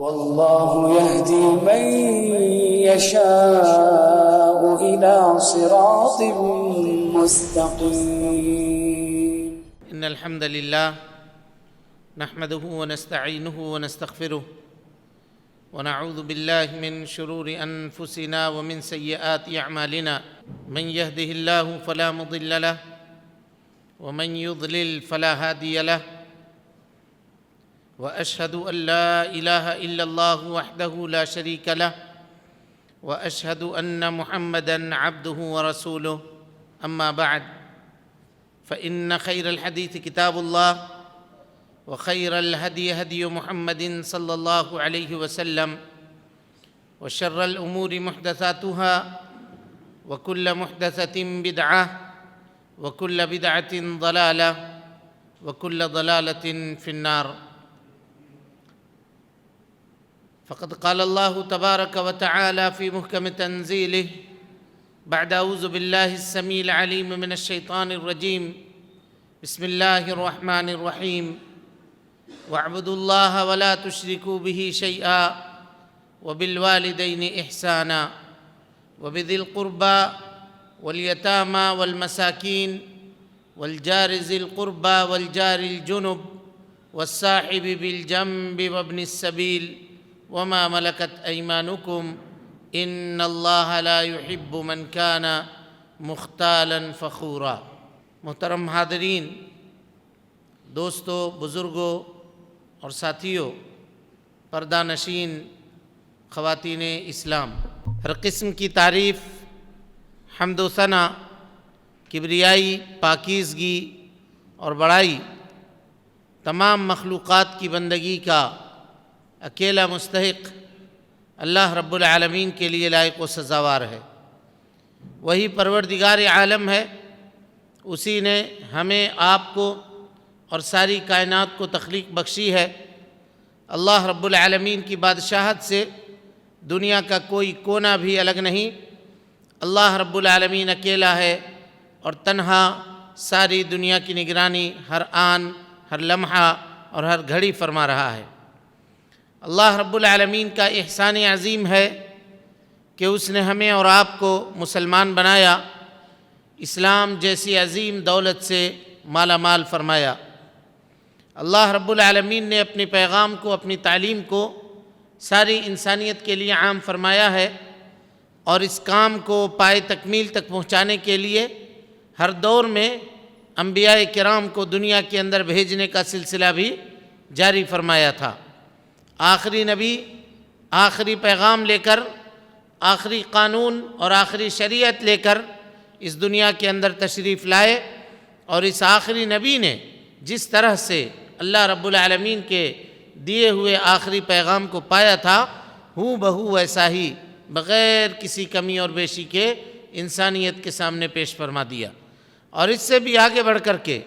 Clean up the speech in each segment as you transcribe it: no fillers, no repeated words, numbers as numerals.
والله يهدي من يشاء إلى صراط مستقيم. إن الحمد لله نحمده ونستعينه ونستغفره ونعوذ بالله من شرور أنفسنا ومن سيئات أعمالنا. من يهده الله فلا مضل له ومن يضلل فلا هادي له، وأشهد أن لا إله إلا الله وحده لا شريك له، وأشهد أن محمدًا عبده ورسوله. أما بعد، فإن خير الحديث كتاب الله، وخير الهدي هدي محمد صلى الله عليه وسلم، وشر الأمور محدثاتها، وكل محدثة بدعة، وكل بدعة ضلالة، وكل ضلالة في النار. فقد قال الله تبارك وتعالى في محكم تنزيله بعد أعوذ بالله السميع العليم من الشيطان الرجيم: بسم الله الرحمن الرحيم. واعبدوا الله ولا تشركوا به شيئا وبالوالدين إحسانا وبذي القربى واليتامى والمساكين والجار ذي القربى والجار الجنب والصاحب بالجنب وابن السبيل وما ملكت أيمانكم إن الله لا يحب من كان مختالا فخورا. محترم حاضرین، دوستو، بزرگوں اور ساتھیوں، پردہ نشین خواتین اسلام، ہر قسم کی تعریف، حمد و ثنا، کبریائی، پاکیزگی اور بڑائی تمام مخلوقات کی بندگی کا اکیلا مستحق اللہ رب العالمین کے لیے لائق و سزاوار ہے۔ وہی پروردگار عالم ہے، اسی نے ہمیں، آپ کو اور ساری کائنات کو تخلیق بخشی ہے۔ اللہ رب العالمین کی بادشاہت سے دنیا کا کوئی کونا بھی الگ نہیں۔ اللہ رب العالمین اکیلا ہے اور تنہا ساری دنیا کی نگرانی ہر آن، ہر لمحہ اور ہر گھڑی فرما رہا ہے۔ اللہ رب العالمین کا احسان عظیم ہے کہ اس نے ہمیں اور آپ کو مسلمان بنایا، اسلام جیسی عظیم دولت سے مالا مال فرمایا۔ اللہ رب العالمین نے اپنے پیغام کو، اپنی تعلیم کو ساری انسانیت کے لیے عام فرمایا ہے، اور اس کام کو پائے تکمیل تک پہنچانے کے لیے ہر دور میں انبیاء کرام کو دنیا کے اندر بھیجنے کا سلسلہ بھی جاری فرمایا تھا۔ آخری نبی آخری پیغام لے کر، آخری قانون اور آخری شریعت لے کر اس دنیا کے اندر تشریف لائے، اور اس آخری نبی نے جس طرح سے اللہ رب العالمین کے دیے ہوئے آخری پیغام کو پایا تھا، ہو بہو ویسا ہی بغیر کسی کمی اور بیشی کے انسانیت کے سامنے پیش فرما دیا۔ اور اس سے بھی آگے بڑھ کر کے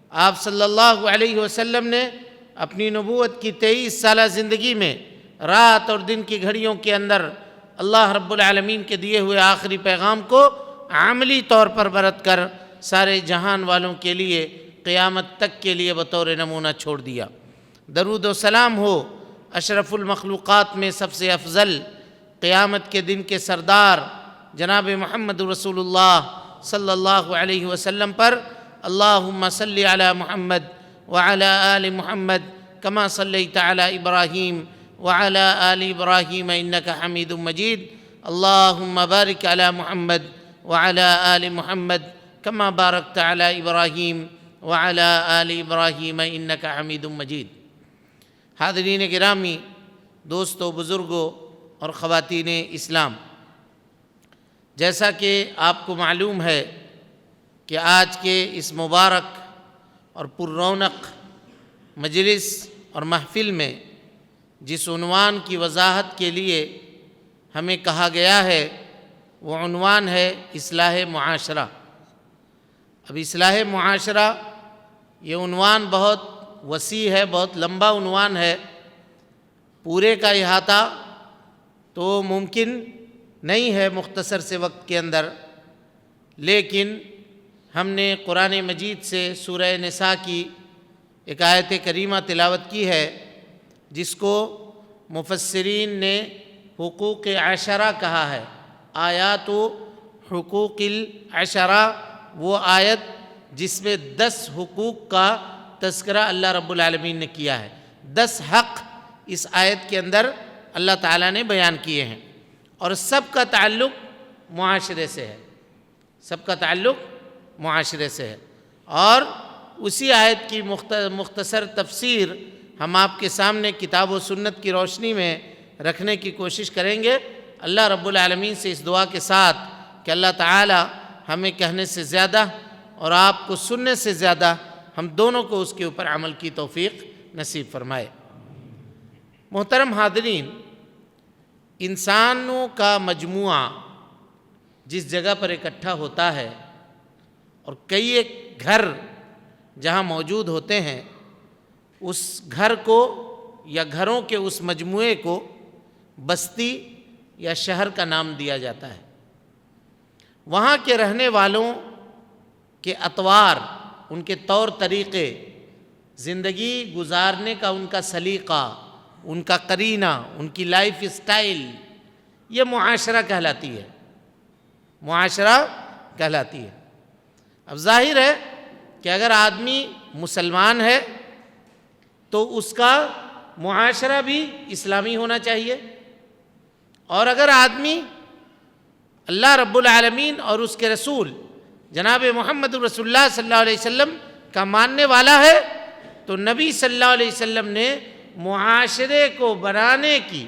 آپ صلی اللہ علیہ وسلم نے اپنی نبوت کی 23 سالہ زندگی میں رات اور دن کی گھڑیوں کے اندر اللہ رب العالمین کے دیے ہوئے آخری پیغام کو عملی طور پر برت کر سارے جہان والوں کے لیے قیامت تک کے لیے بطور نمونہ چھوڑ دیا۔ درود و سلام ہو اشرف المخلوقات میں سب سے افضل، قیامت کے دن کے سردار جناب محمد رسول اللہ صلی اللہ علیہ وسلم پر۔ اللہم صلی علی محمد وعلی آل محمد کما صلیت علی ابراہیم وعلی آل ابراہیم انک حمید مجید۔ اللہم بارک علی محمد وعلی آل محمد کما بارکت علی ابراہیم وعلی آل ابراہیم انک حمید مجید۔ حاضرین گرامی، دوستو، بزرگوں اور خواتین اسلام، جیسا کہ آپ کو معلوم ہے کہ آج کے اس مبارک اور پر رونق مجلس اور محفل میں جس عنوان کی وضاحت کے لیے ہمیں کہا گیا ہے، وہ عنوان ہے اصلاح معاشرہ۔ اب اصلاح معاشرہ یہ عنوان بہت وسیع ہے، بہت لمبا عنوان ہے، پورے کا احاطہ تو ممکن نہیں ہے مختصر سے وقت کے اندر، لیکن ہم نے قرآن مجید سے سورہ نساء کی ایک آیت کریمہ تلاوت کی ہے، جس کو مفسرین نے حقوق عشرہ کہا ہے. آیات حقوق العشرہ وہ آیت جس میں 10 حقوق کا تذکرہ اللہ رب العالمین نے کیا ہے. 10 حق اس آیت کے اندر اللہ تعالیٰ نے بیان کیے ہیں، اور سب کا تعلق معاشرے سے ہے. سب کا تعلق معاشرے سے ہے. اور اسی آیت کی مختصر تفسیر ہم آپ کے سامنے کتاب و سنت کی روشنی میں رکھنے کی کوشش کریں گے، اللہ رب العالمین سے اس دعا کے ساتھ کہ اللہ تعالی ہمیں کہنے سے زیادہ اور آپ کو سننے سے زیادہ ہم دونوں کو اس کے اوپر عمل کی توفیق نصیب فرمائے. محترم حاضرین، انسانوں کا مجموعہ جس جگہ پر اکٹھا ہوتا ہے اور کئی ایک گھر جہاں موجود ہوتے ہیں، اس گھر کو یا گھروں کے اس مجموعے کو بستی یا شہر کا نام دیا جاتا ہے. وہاں کے رہنے والوں کے اطوار، ان کے طور طریقے، زندگی گزارنے کا ان کا سلیقہ، ان کا قرینہ، ان کی لائف اسٹائل، یہ معاشرہ کہلاتی ہے. معاشرہ کہلاتی ہے. اب ظاہر ہے کہ اگر آدمی مسلمان ہے تو اس کا معاشرہ بھی اسلامی ہونا چاہیے، اور اگر آدمی اللہ رب العالمین اور اس کے رسول جناب محمد رسول اللہ صلی اللہ علیہ وسلم کا ماننے والا ہے تو نبی صلی اللہ علیہ وسلم نے معاشرے کو بنانے کی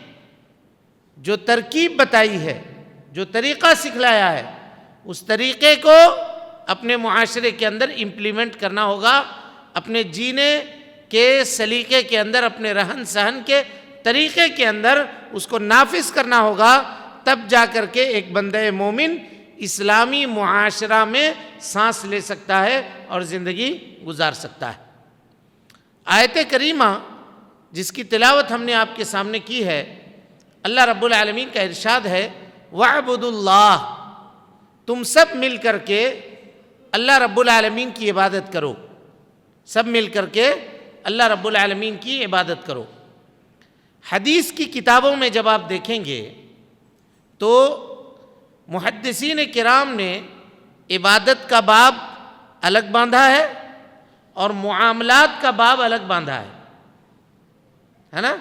جو ترکیب بتائی ہے، جو طریقہ سکھلایا ہے، اس طریقے کو اپنے معاشرے کے اندر امپلیمنٹ کرنا ہوگا، اپنے جینے کے سلیقے کے اندر، اپنے رہن سہن کے طریقے کے اندر اس کو نافذ کرنا ہوگا. تب جا کر کے ایک بندہ مومن اسلامی معاشرہ میں سانس لے سکتا ہے اور زندگی گزار سکتا ہے. آیت کریمہ جس کی تلاوت ہم نے آپ کے سامنے کی ہے، اللہ رب العالمین کا ارشاد ہے وَاعْبُدُوا اللَّهَ، تم سب مل کر کے اللہ رب العالمین کی عبادت کرو. سب مل کر کے اللہ رب العالمین کی عبادت کرو. حدیث کی کتابوں میں جب آپ دیکھیں گے تو محدثین کرام نے عبادت کا باب الگ باندھا ہے اور معاملات کا باب الگ باندھا ہے نا.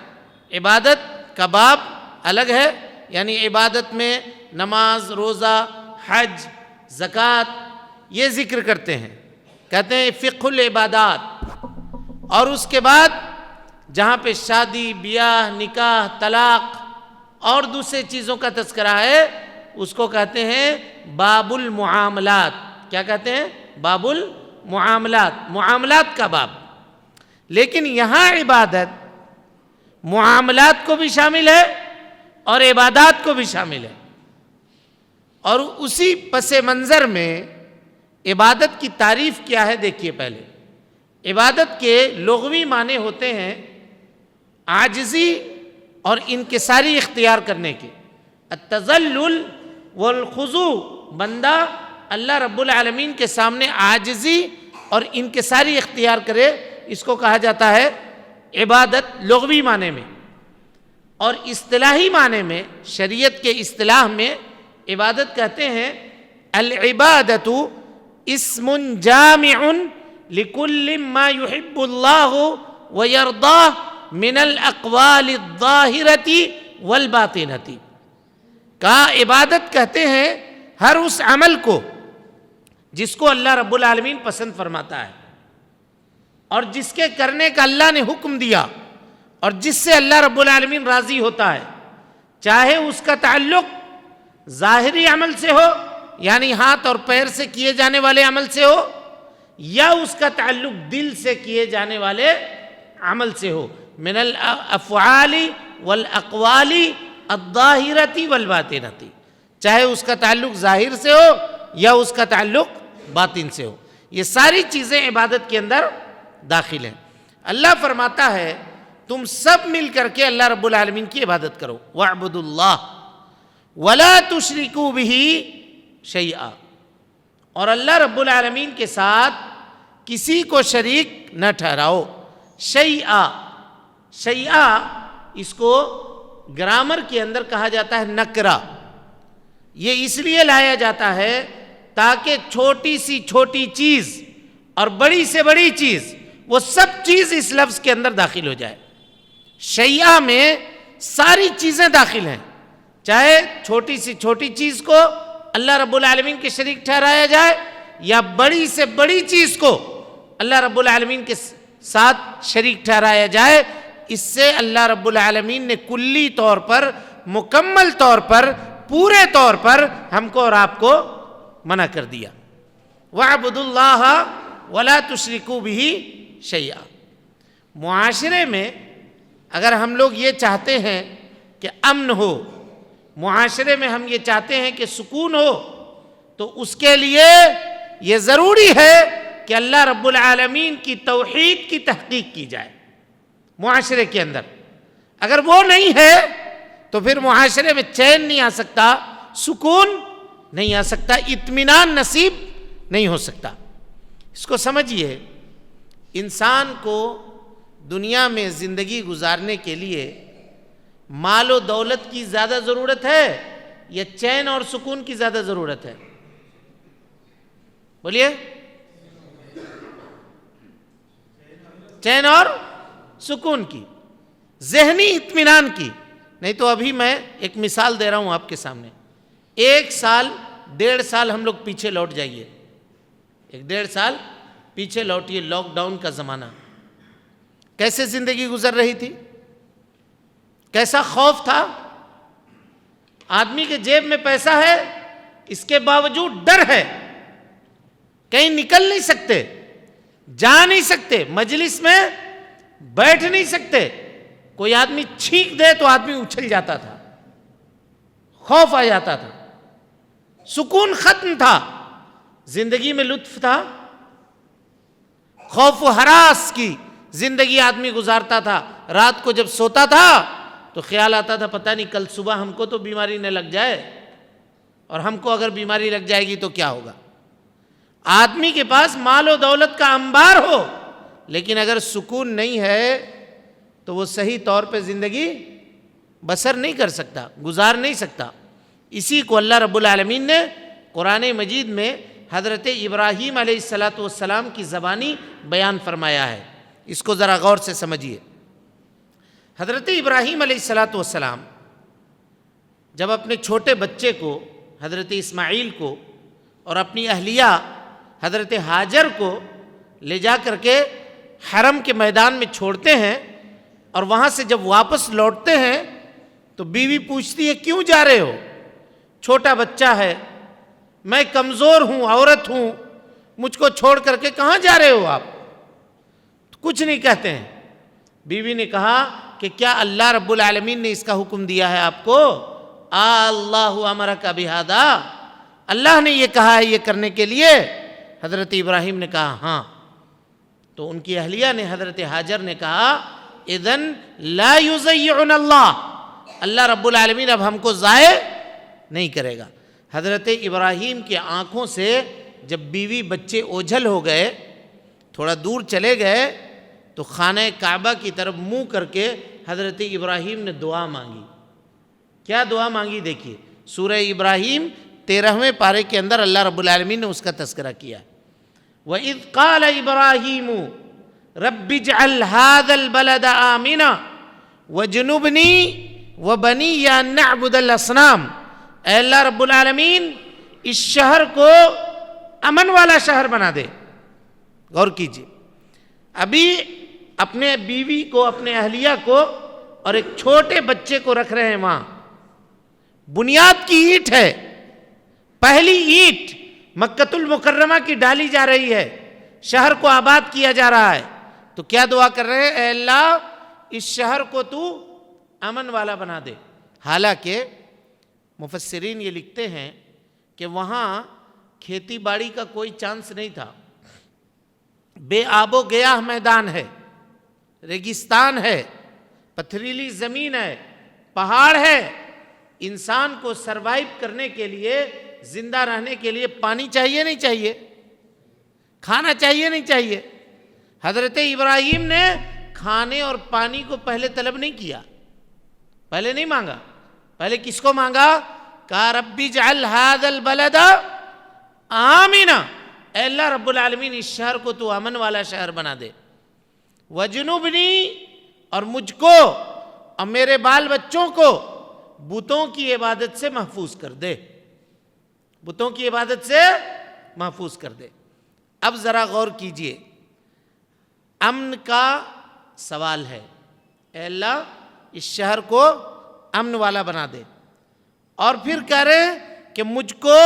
عبادت کا باب الگ ہے، یعنی عبادت میں نماز، روزہ، حج، زکوٰۃ یہ ذکر کرتے ہیں، کہتے ہیں فقہ العبادات. اور اس کے بعد جہاں پہ شادی، بیاہ، نکاح، طلاق اور دوسرے چیزوں کا تذکرہ ہے اس کو کہتے ہیں باب المعاملات. کیا کہتے ہیں؟ باب المعاملات، معاملات کا باب. لیکن یہاں عبادت معاملات کو بھی شامل ہے اور عبادات کو بھی شامل ہے. اور اسی پس منظر میں عبادت کی تعریف کیا ہے دیکھیے. پہلے عبادت کے لغوی معنی ہوتے ہیں عاجزی اور انکساری اختیار کرنے کے. التذلل والخضوع، بندہ اللہ رب العالمین کے سامنے عاجزی اور انکساری اختیار کرے، اس کو کہا جاتا ہے عبادت لغوی معنی میں. اور اصطلاحی معنی میں، شریعت کے اصطلاح میں عبادت کہتے ہیں العبادت اسم جامع لکل ما يحب اللہ ویرضاہ من الاقوال الظاہرۃ والباطنۃ. کہا عبادت کہتے ہیں ہر اس عمل کو جس کو اللہ رب العالمین پسند فرماتا ہے اور جس کے کرنے کا اللہ نے حکم دیا اور جس سے اللہ رب العالمین راضی ہوتا ہے، چاہے اس کا تعلق ظاہری عمل سے ہو، یعنی ہاتھ اور پیر سے کیے جانے والے عمل سے ہو، یا اس کا تعلق دل سے کیے جانے والے عمل سے ہو. من الافعال والاقوال الظاہرۃ والباطنۃ، چاہے اس کا تعلق ظاہر سے ہو یا اس کا تعلق باطن سے ہو. یہ ساری چیزیں عبادت کے اندر داخل ہیں. اللہ فرماتا ہے تم سب مل کر کے اللہ رب العالمین کی عبادت کرو. وَاعْبُدُوا اللَّهَ وَلَا تُشْرِكُوا بِهِ شَيْئًا، اور اللہ رب العالمین کے ساتھ کسی کو شریک نہ ٹھہراؤ. شیئا، شیئا اس کو گرامر کے اندر کہا جاتا ہے نکرہ. یہ اس لیے لایا جاتا ہے تاکہ چھوٹی سی چھوٹی چیز اور بڑی سے بڑی چیز وہ سب چیز اس لفظ کے اندر داخل ہو جائے. شیعہ میں ساری چیزیں داخل ہیں، چاہے چھوٹی سی چھوٹی چیز کو اللہ رب العالمین کے شریک ٹھہرایا جائے یا بڑی سے بڑی چیز کو اللہ رب العالمین کے ساتھ شریک ٹھہرایا جائے. اس سے اللہ رب العالمین نے کلی طور پر، مکمل طور پر، پورے طور پر ہم کو اور آپ کو منع کر دیا. وَاعْبُدُوا اللَّهَ وَلَا تُشْرِكُوا بِهِ شَيْئًا. معاشرے میں اگر ہم لوگ یہ چاہتے ہیں کہ امن ہو، معاشرے میں ہم یہ چاہتے ہیں کہ سکون ہو، تو اس کے لیے یہ ضروری ہے کہ اللہ رب العالمین کی توحید کی تحقیق کی جائے معاشرے کے اندر. اگر وہ نہیں ہے تو پھر معاشرے میں چین نہیں آ سکتا، سکون نہیں آ سکتا، اطمینان نصیب نہیں ہو سکتا. اس کو سمجھیے، انسان کو دنیا میں زندگی گزارنے کے لیے مال و دولت کی زیادہ ضرورت ہے یا چین اور سکون کی زیادہ ضرورت ہے؟ بولیے. چین اور سکون کی، ذہنی اطمینان کی. نہیں تو ابھی میں ایک مثال دے رہا ہوں آپ کے سامنے. 1 سال 1.5 سال ہم لوگ پیچھے لوٹ جائیے، 1.5 سال پیچھے لوٹیے. لاک ڈاؤن کا زمانہ، کیسے زندگی گزر رہی تھی؟ کیسا خوف تھا؟ آدمی کے جیب میں پیسہ ہے، اس کے باوجود ڈر ہے، کہیں نکل نہیں سکتے، جا نہیں سکتے، مجلس میں بیٹھ نہیں سکتے. کوئی آدمی چھینک دے تو آدمی اچھل جاتا تھا، خوف آ جاتا تھا. سکون ختم تھا، زندگی میں لطف تھا. خوف و ہراس کی زندگی آدمی گزارتا تھا. رات کو جب سوتا تھا تو خیال آتا تھا پتہ نہیں کل صبح ہم کو تو بیماری نہ لگ جائے، اور ہم کو اگر بیماری لگ جائے گی تو کیا ہوگا. آدمی کے پاس مال و دولت کا انبار ہو، لیکن اگر سکون نہیں ہے تو وہ صحیح طور پہ زندگی بسر نہیں کر سکتا، گزار نہیں سکتا. اسی کو اللہ رب العالمین نے قرآن مجید میں حضرت ابراہیم علیہ السلام کی زبانی بیان فرمایا ہے. اس کو ذرا غور سے سمجھیے. حضرت ابراہیم علیہ السلام جب اپنے چھوٹے بچے کو، حضرت اسماعیل کو، اور اپنی اہلیہ حضرت ہاجر کو لے جا کر کے حرم کے میدان میں چھوڑتے ہیں، اور وہاں سے جب واپس لوٹتے ہیں تو بیوی پوچھتی ہے کیوں جا رہے ہو؟ چھوٹا بچہ ہے، میں کمزور ہوں، عورت ہوں، مجھ کو چھوڑ کر کے کہاں جا رہے ہو آپ؟ کچھ نہیں کہتے ہیں. بیوی نے کہا کہ کیا اللہ رب العالمین نے اس کا حکم دیا ہے آپ کو؟ اللہ امرک بہذا، اللہ نے یہ کہا ہے یہ کرنے کے لیے؟ حضرت ابراہیم نے کہا ہاں. تو ان کی اہلیہ نے، حضرت ہاجر نے کہا اذن لا یضیعنا اللہ رب العالمین اب ہم کو ضائع نہیں کرے گا. حضرت ابراہیم کی آنکھوں سے جب بیوی بچے اوجھل ہو گئے، تھوڑا دور چلے گئے، تو خانہ کعبہ کی طرف منہ کر کے حضرت ابراہیم نے دعا مانگی. کیا دعا مانگی دیکھیے. سورہ ابراہیم 13ویں پارے کے اندر اللہ رب العالمین نے اس کا تذکرہ کیا. وَإِذْ قَالَ إِبْرَاهِيمُ رَبِّ اجْعَلْ هَذَا الْبَلَدَ آمِنًا وَاجْنُبْنِي وَبَنِيَّ أَن نَّعْبُدَ الْأَصْنَامَ. اے اللہ رب العالمین اس شہر کو امن والا شہر بنا دے. غور کیجیے، ابھی اپنے بیوی کو، اپنے اہلیہ کو اور ایک چھوٹے بچے کو رکھ رہے ہیں وہاں. بنیاد کی اینٹ ہے، پہلی اینٹ مکۃ المکرمہ کی ڈالی جا رہی ہے، شہر کو آباد کیا جا رہا ہے. تو کیا دعا کر رہے ہیں؟ اے اللہ اس شہر کو تو امن والا بنا دے. حالانکہ مفسرین یہ لکھتے ہیں کہ وہاں کھیتی باڑی کا کوئی چانس نہیں تھا، بے آب و گیاہ میدان ہے، ریگستان ہے، پتھریلی زمین ہے، پہاڑ ہے. انسان کو سروائیو کرنے کے لیے، زندہ رہنے کے لیے پانی چاہیے نہیں چاہیے؟ کھانا چاہیے نہیں چاہیے؟ حضرت ابراہیم نے کھانے اور پانی کو پہلے طلب نہیں کیا، پہلے نہیں مانگا، پہلے کس کو مانگا؟ کہا ربی اجعل ھذا البلد آمنا، اے اللہ رب العالمین اس شہر کو تو امن والا شہر بنا دے، وجنبنی، اور مجھ کو اور میرے بال بچوں کو بتوں کی عبادت سے محفوظ کر دے، بتوں کی عبادت سے محفوظ کر دے۔ اب ذرا غور کیجئے، امن کا سوال ہے، اے اللہ اس شہر کو امن والا بنا دے، اور پھر کہہ رہے ہیں کہ مجھ کو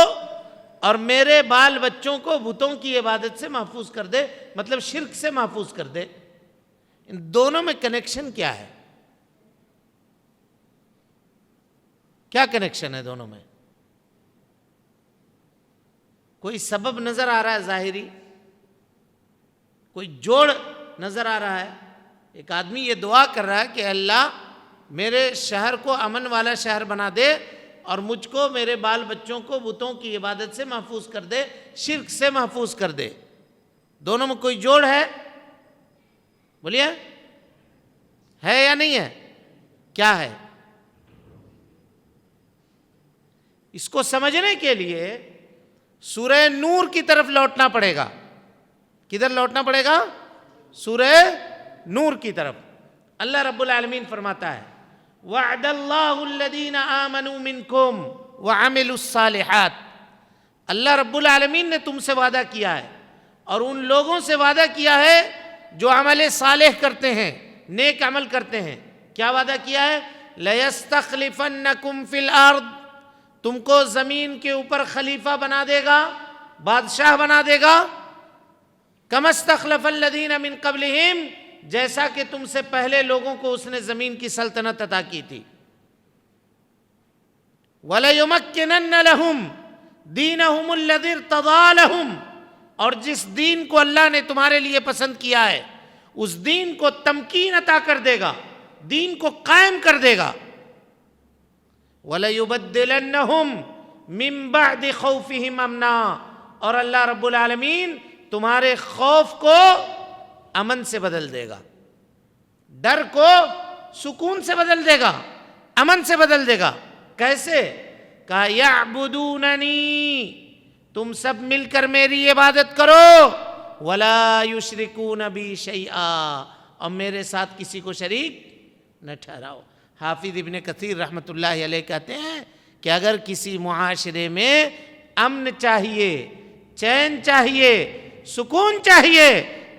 اور میرے بال بچوں کو بتوں کی عبادت سے محفوظ کر دے، مطلب شرک سے محفوظ کر دے۔ ان دونوں میں کنیکشن کیا ہے؟ کیا کنیکشن ہے دونوں میں؟ کوئی سبب نظر آ رہا ہے ظاہری؟ کوئی جوڑ نظر آ رہا ہے؟ ایک آدمی یہ دعا کر رہا ہے کہ اللہ میرے شہر کو امن والا شہر بنا دے اور مجھ کو میرے بال بچوں کو بتوں کی عبادت سے محفوظ کر دے، شرک سے محفوظ کر دے۔ دونوں میں کوئی جوڑ ہے؟ بولیے، ہے یا نہیں ہے؟ کیا ہے؟ اس کو سمجھنے کے لیے سورہ نور کی طرف لوٹنا پڑے گا۔ کدھر لوٹنا پڑے گا؟ سورہ نور کی طرف۔ اللہ رب العالمین فرماتا ہے وعد اللہ الذین آمنوا منکم وعملوا الصالحات، اللہ رب العالمین نے تم سے وعدہ کیا ہے اور ان لوگوں سے وعدہ کیا ہے جو عمل صالح کرتے ہیں، نیک عمل کرتے ہیں۔ کیا وعدہ کیا ہے؟ لَيَسْتَخْلِفَنَّكُمْ فِي الْأَرْضِ، تم کو زمین کے اوپر خلیفہ بنا دے گا، بادشاہ بنا دے گا۔ كَمَا اسْتَخْلَفَ الَّذِينَ مِن قَبْلِهِمْ، جیسا کہ تم سے پہلے لوگوں کو اس نے زمین کی سلطنت عطا کی تھی۔ وَلَيُمَكِّنَنَّ لَهُمْ دِينَهُمُ الَّذِي ارْتَضَىٰ لَهُمْ، اور جس دین کو اللہ نے تمہارے لیے پسند کیا ہے اس دین کو تمکین عطا کر دے گا، دین کو قائم کر دے گا۔ وَلَيُبَدِّلَنَّهُمْ مِن بَعْدِ خَوْفِهِمْ أَمْنًا، اور اللہ رب العالمین تمہارے خوف کو امن سے بدل دے گا، ڈر کو سکون سے بدل دے گا، امن سے بدل دے گا۔ کیسے؟ کہا یعبدوننی، تم سب مل کر میری عبادت کرو، ولا یشرکون بی شیئا، اور میرے ساتھ کسی کو شریک نہ ٹھہراؤ۔ حافظ ابن کثیر رحمۃ اللہ علیہ کہتے ہیں کہ اگر کسی معاشرے میں امن چاہیے، چین چاہیے، سکون چاہیے،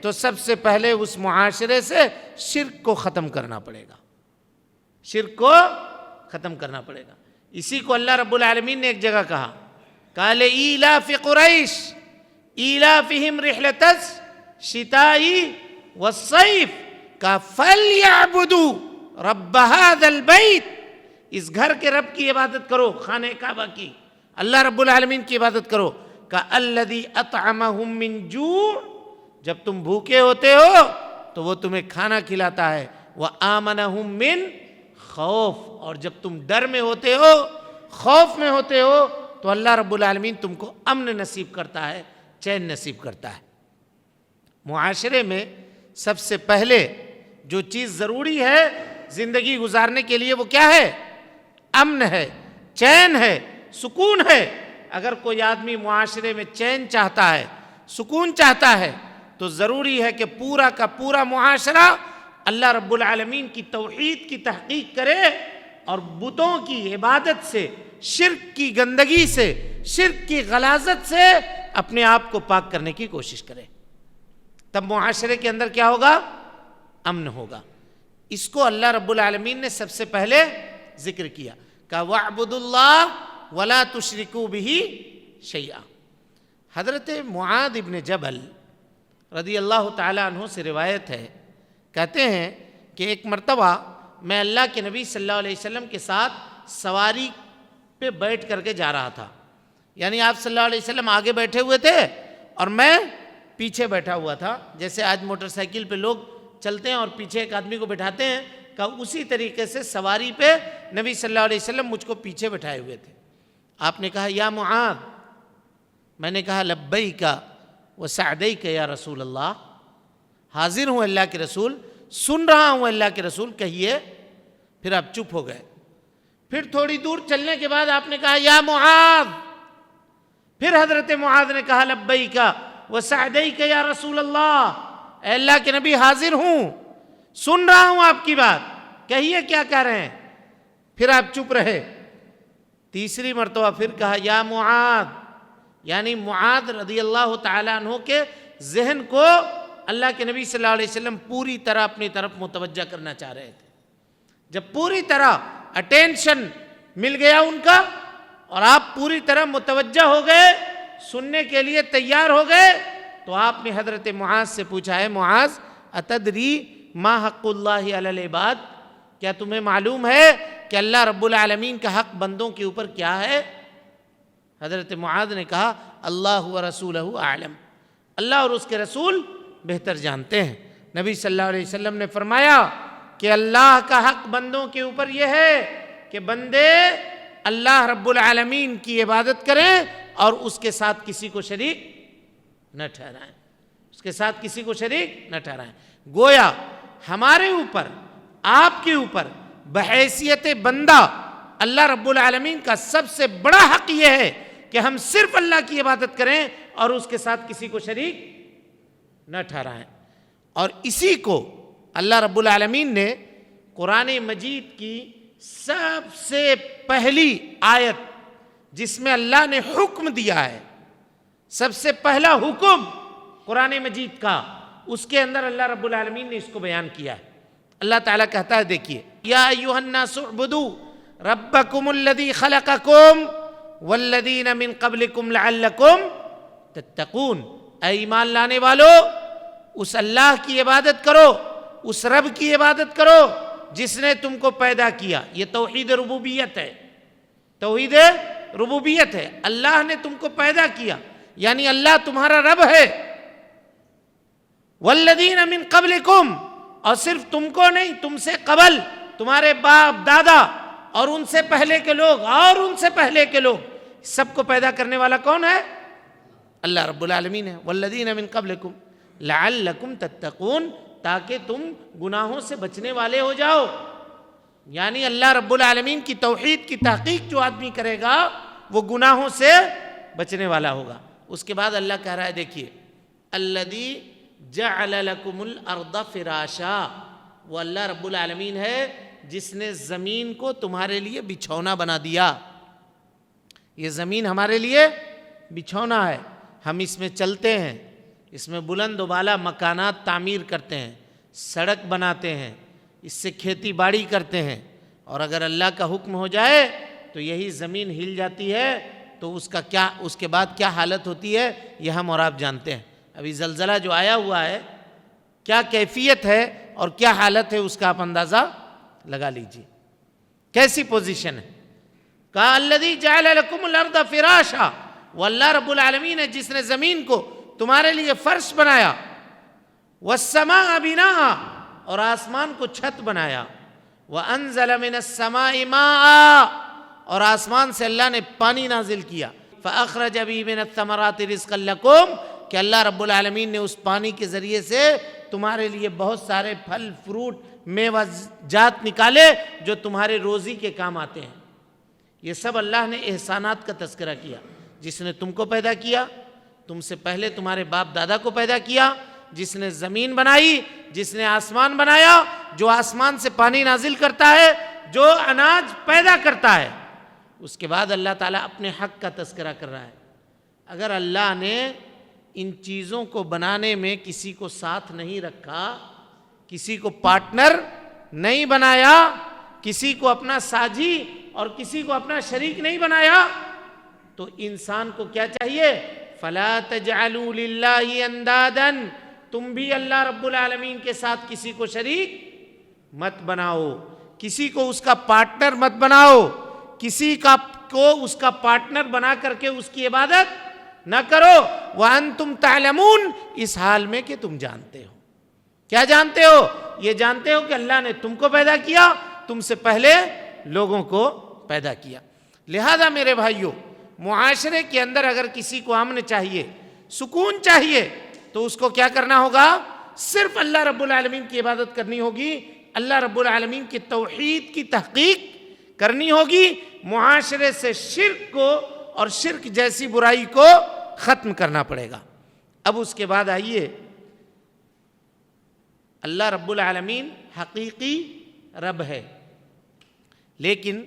تو سب سے پہلے اس معاشرے سے شرک کو ختم کرنا پڑے گا، شرک کو ختم کرنا پڑے گا۔ اسی کو اللہ رب العالمین نے ایک جگہ کہا قال ایلاف قریش ایلافہم رحلۃ الشتاء والصیف، کا فلیعبدوا رب ھذا البیت، اس گھر کے رب کی عبادت کرو، خانہ کعبہ کی، اللہ رب العالمین کی عبادت کرو۔ کا الذی اطعمہم من جوع، جب تم بھوکے ہوتے ہو تو وہ تمہیں کھانا کھلاتا ہے، وآمنہم من خوف، اور جب تم ڈر میں ہوتے ہو، خوف میں ہوتے ہو، تو اللہ رب العالمین تم کو امن نصیب کرتا ہے، چین نصیب کرتا ہے۔ معاشرے میں سب سے پہلے جو چیز ضروری ہے زندگی گزارنے کے لیے وہ کیا ہے؟ امن ہے، چین ہے، سکون ہے۔ اگر کوئی آدمی معاشرے میں چین چاہتا ہے، سکون چاہتا ہے، تو ضروری ہے کہ پورا کا پورا معاشرہ اللہ رب العالمین کی توحید کی تحقیق کرے اور بتوں کی عبادت سے، شرک کی گندگی سے، شرک کی غلاظت سے اپنے آپ کو پاک کرنے کی کوشش کرے، تب معاشرے کے اندر کیا ہوگا؟ امن ہوگا۔ اس کو اللہ رب العالمین نے سب سے پہلے ذکر کیا، کہا وَاعْبُدُوا اللَّهَ وَلَا تُشْرِكُوا بِهِ شَيْئًا۔ حضرت معاذ ابن جبل رضی اللہ تعالیٰ عنہ سے روایت ہے، کہتے ہیں کہ ایک مرتبہ میں اللہ کے نبی صلی اللہ علیہ وسلم کے ساتھ سواری پہ بیٹھ کر کے جا رہا تھا، یعنی آپ صلی اللہ علیہ وسلم آگے بیٹھے ہوئے تھے اور میں پیچھے بیٹھا ہوا تھا، جیسے آج موٹر سائیکل پہ لوگ چلتے ہیں اور پیچھے ایک آدمی کو بٹھاتے ہیں، کہ اسی طریقے سے سواری پہ نبی صلی اللہ علیہ وسلم مجھ کو پیچھے بٹھائے ہوئے تھے۔ آپ نے کہا یا معاذ، میں نے کہا لبیک وسعدیک یا رسول اللہ، حاضر ہوں اللہ کے رسول، سن رہا ہوں اللہ کے رسول، کہیے۔ پھر آپ چپ ہو گئے، پھر تھوڑی دور چلنے کے بعد آپ نے کہا یا معاذ. پھر حضرت معاذ نے کہا لبیک وسعدیک یا رسول اللہ، اے اللہ کے نبی حاضر ہوں، سن رہا ہوں آپ کی بات، کہیے کیا کہہ رہے ہیں. پھر آپ چپ رہے. تیسری مرتبہ پھر کہا یا معاذ، یعنی معاذ رضی اللہ تعالیٰ عنہ کے ذہن کو اللہ کے نبی صلی اللہ علیہ وسلم پوری طرح اپنی طرف متوجہ کرنا چاہ رہے تھے. جب پوری طرح اٹینشن مل گیا ان کا اور آپ پوری طرح متوجہ ہو گئے، سننے کے لیے تیار ہو گئے، تو آپ نے حضرت معاذ سے پوچھا ہے معاذ اتدری ما حق اللہ علی العباد، کیا تمہیں معلوم ہے کہ اللہ رب العالمین کا حق بندوں کے اوپر کیا ہے؟ حضرت معاذ نے کہا اللہ ورسولہ اعلم، اللہ اور اس کے رسول بہتر جانتے ہیں. نبی صلی اللہ علیہ وسلم نے فرمایا کہ اللہ کا حق بندوں کے اوپر یہ ہے کہ بندے اللہ رب العالمین کی عبادت کریں اور اس کے ساتھ کسی کو شریک نہ ٹھہرائیں، اس کے ساتھ کسی کو شریک نہ ٹھہرائیں. گویا ہمارے اوپر، آپ کے اوپر بحیثیت بندہ اللہ رب العالمین کا سب سے بڑا حق یہ ہے کہ ہم صرف اللہ کی عبادت کریں اور اس کے ساتھ کسی کو شریک نہ ٹھہرائیں. اور اسی کو اللہ رب العالمین نے قرآن مجید کی سب سے پہلی آیت جس میں اللہ نے حکم دیا ہے، سب سے پہلا حکم قرآن مجید کا، اس کے اندر اللہ رب العالمین نے اس کو بیان کیا ہے. اللہ تعالیٰ کہتا ہے، دیکھیے یا ایھا الناس اعبدوا ربکم الذی خلقکم والذین من قبلکم لعلکم تتقون، اے ایمان لانے والو اس اللہ کی عبادت کرو، اس رب کی عبادت کرو جس نے تم کو پیدا کیا. یہ توحید ربوبیت ہے، توحید ربوبیت ہے. اللہ نے تم کو پیدا کیا، یعنی اللہ تمہارا رب ہے. والذین من قبلکم، اور صرف تم کو نہیں، تم سے قبل تمہارے باپ دادا اور ان سے پہلے کے لوگ اور ان سے پہلے کے لوگ، سب کو پیدا کرنے والا کون ہے؟ اللہ رب العالمین ہے. والذین من قبلکم لعلکم تتقون، تاکہ تم گناہوں سے بچنے والے ہو جاؤ. یعنی اللہ رب العالمین کی توحید کی تحقیق جو آدمی کرے گا وہ گناہوں سے بچنے والا ہوگا. اس کے بعد اللہ کہہ رہا ہے، دیکھیے الذی جعل لکم الارض فراشا، وہ اللہ رب العالمین ہے جس نے زمین کو تمہارے لیے بچھونا بنا دیا. یہ زمین ہمارے لیے بچھونا ہے، ہم اس میں چلتے ہیں، اس میں بلند و بالا مکانات تعمیر کرتے ہیں، سڑک بناتے ہیں، اس سے کھیتی باڑی کرتے ہیں. اور اگر اللہ کا حکم ہو جائے تو یہی زمین ہل جاتی ہے، تو اس کے بعد کیا حالت ہوتی ہے یہ ہم اور آپ جانتے ہیں. ابھی زلزلہ جو آیا ہوا ہے کیا کیفیت ہے اور کیا حالت ہے اس کا آپ اندازہ لگا لیجیے، کیسی پوزیشن ہے. کہا الذی جعل لکم الارض فراشا، وہ اللہ رب العالمین ہے جس نے زمین کو تمہارے لیے فرش بنایا. والسماء بناء، اور آسمان کو چھت بنایا. وانزل من السماء ماء، اور آسمان سے اللہ نے پانی نازل کیا. فاخرج به من الثمرات رزقا لکم، کہ اللہ رب العالمین نے اس پانی کے ذریعے سے تمہارے لیے بہت سارے پھل فروٹ میوہ جات نکالے جو تمہارے روزی کے کام آتے ہیں. یہ سب اللہ نے احسانات کا تذکرہ کیا. جس نے تم کو پیدا کیا، تم سے پہلے تمہارے باپ دادا کو پیدا کیا، جس نے زمین بنائی، جس نے آسمان بنایا، جو آسمان سے پانی نازل کرتا ہے، جو اناج پیدا کرتا ہے. اس کے بعد اللہ تعالیٰ اپنے حق کا تذکرہ کر رہا ہے. اگر اللہ نے ان چیزوں کو بنانے میں کسی کو ساتھ نہیں رکھا، کسی کو پارٹنر نہیں بنایا، کسی کو اپنا ساجی اور کسی کو اپنا شریک نہیں بنایا، تو انسان کو کیا چاہیے؟ فَلَا تَجْعَلُوا لِلَّهِ اندادا، تم بھی اللہ رب العالمین کے ساتھ کسی کو شریک مت بناؤ، کسی کو اس کا پارٹنر مت بناؤ، کسی کو اس کا پارٹنر بنا کر کے اس کی عبادت نہ کرو. وَأَنْتُمْ تَعْلَمُونَ، اس حال میں کہ تم جانتے ہو. کیا جانتے ہو؟ یہ جانتے ہو کہ اللہ نے تم کو پیدا کیا، تم سے پہلے لوگوں کو پیدا کیا. لہذا میرے بھائیوں، معاشرے کے اندر اگر کسی کو امن چاہیے، سکون چاہیے، تو اس کو کیا کرنا ہوگا؟ صرف اللہ رب العالمین کی عبادت کرنی ہوگی. اللہ رب العالمین کی توحید کی تحقیق کرنی ہوگی، معاشرے سے شرک کو اور شرک جیسی برائی کو ختم کرنا پڑے گا۔ اب اس کے بعد آئیے، اللہ رب العالمین حقیقی رب ہے، لیکن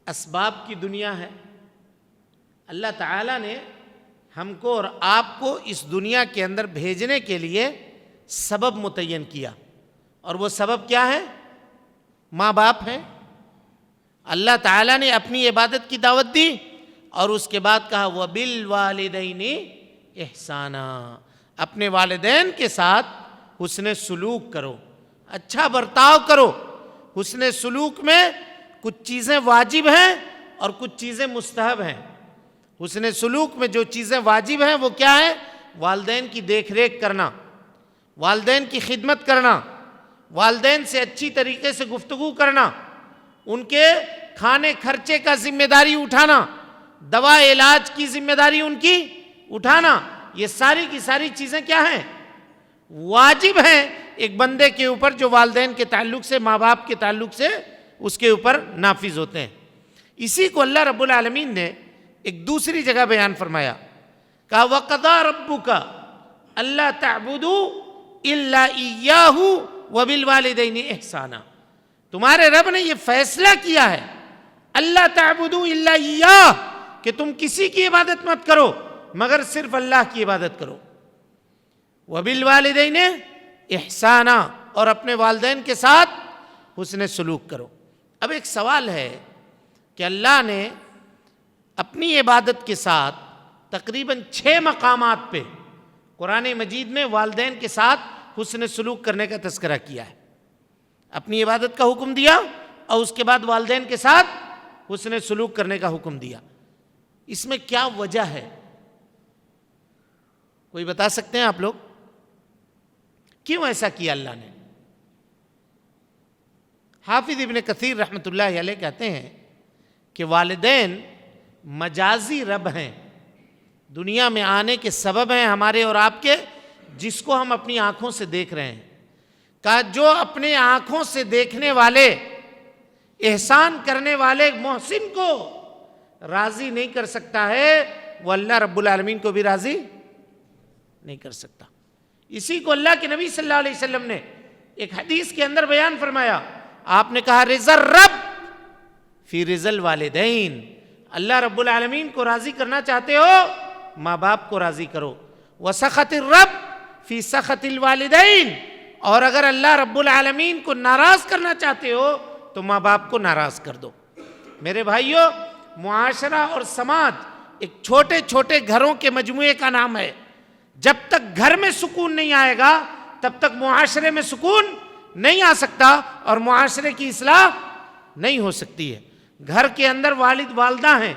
اسباب کی دنیا ہے۔ اللہ تعالیٰ نے ہم کو اور آپ کو اس دنیا کے اندر بھیجنے کے لیے سبب متعین کیا، اور وہ سبب کیا ہے؟ ماں باپ ہیں۔ اللہ تعالیٰ نے اپنی عبادت کی دعوت دی اور اس کے بعد کہا وَبِالْوَالِدَيْنِ احسانا، اپنے والدین کے ساتھ حسن سلوک کرو، اچھا برتاؤ کرو۔ حسن سلوک میں کچھ چیزیں واجب ہیں اور کچھ چیزیں مستحب ہیں۔ حسن سلوک میں جو چیزیں واجب ہیں وہ کیا ہیں؟ والدین کی دیکھ ریکھ کرنا، والدین کی خدمت کرنا، والدین سے اچھی طریقے سے گفتگو کرنا، ان کے کھانے خرچے کا ذمہ داری اٹھانا، دوا علاج کی ذمہ داری ان کی اٹھانا، یہ ساری کی ساری چیزیں کیا ہیں؟ واجب ہیں ایک بندے کے اوپر، جو والدین کے تعلق سے، ماں باپ کے تعلق سے اس کے اوپر نافذ ہوتے ہیں۔ اسی کو اللہ رب العالمین نے ایک دوسری جگہ بیان فرمایا، کہا وَقَضَىٰ رَبُّكَ أَلَّا تَعْبُدُوا إِلَّا إِيَّاهُ وَبِالْوَالِدَيْنِ إِحْسَانًا، تمہارے رب نے یہ فیصلہ کیا ہے اللہ تعبدوا الا ایاہ، کہ تم کسی کی عبادت مت کرو مگر صرف اللہ کی عبادت کرو۔ وَبِالْوَالِدَيْنِ احسانا، اور اپنے والدین کے ساتھ حسن سلوک کرو۔ اب ایک سوال ہے کہ اللہ نے اپنی عبادت کے ساتھ تقریباً 6 مقامات پہ قرآن مجید میں والدین کے ساتھ حسن سلوک کرنے کا تذکرہ کیا ہے۔ اپنی عبادت کا حکم دیا اور اس کے بعد والدین کے ساتھ حسن سلوک کرنے کا حکم دیا۔ اس میں کیا وجہ ہے؟ کوئی بتا سکتے ہیں آپ لوگ؟ کیوں ایسا کیا اللہ نے؟ حافظ ابن کثیر رحمۃ اللہ علیہ کہتے ہیں کہ والدین مجازی رب ہیں، دنیا میں آنے کے سبب ہیں ہمارے اور آپ کے، جس کو ہم اپنی آنکھوں سے دیکھ رہے ہیں۔ کہا جو اپنے آنکھوں سے دیکھنے والے، احسان کرنے والے محسن کو راضی نہیں کر سکتا ہے، وہ اللہ رب العالمین کو بھی راضی نہیں کر سکتا۔ اسی کو اللہ کے نبی صلی اللہ علیہ وسلم نے ایک حدیث کے اندر بیان فرمایا، آپ نے کہا رضا الرب فی رضا الوالدین، اللہ رب العالمین کو راضی کرنا چاہتے ہو ماں باپ کو راضی کرو، وسخط الرب فی سخط الوالدین، اور اگر اللہ رب العالمین کو ناراض کرنا چاہتے ہو تو ماں باپ کو ناراض کر دو۔ میرے بھائیوں، معاشرہ اور سماج ایک چھوٹے چھوٹے گھروں کے مجموعے کا نام ہے۔ جب تک گھر میں سکون نہیں آئے گا تب تک معاشرے میں سکون نہیں آ سکتا اور معاشرے کی اصلاح نہیں ہو سکتی ہے۔ گھر کے اندر والد والدہ ہیں،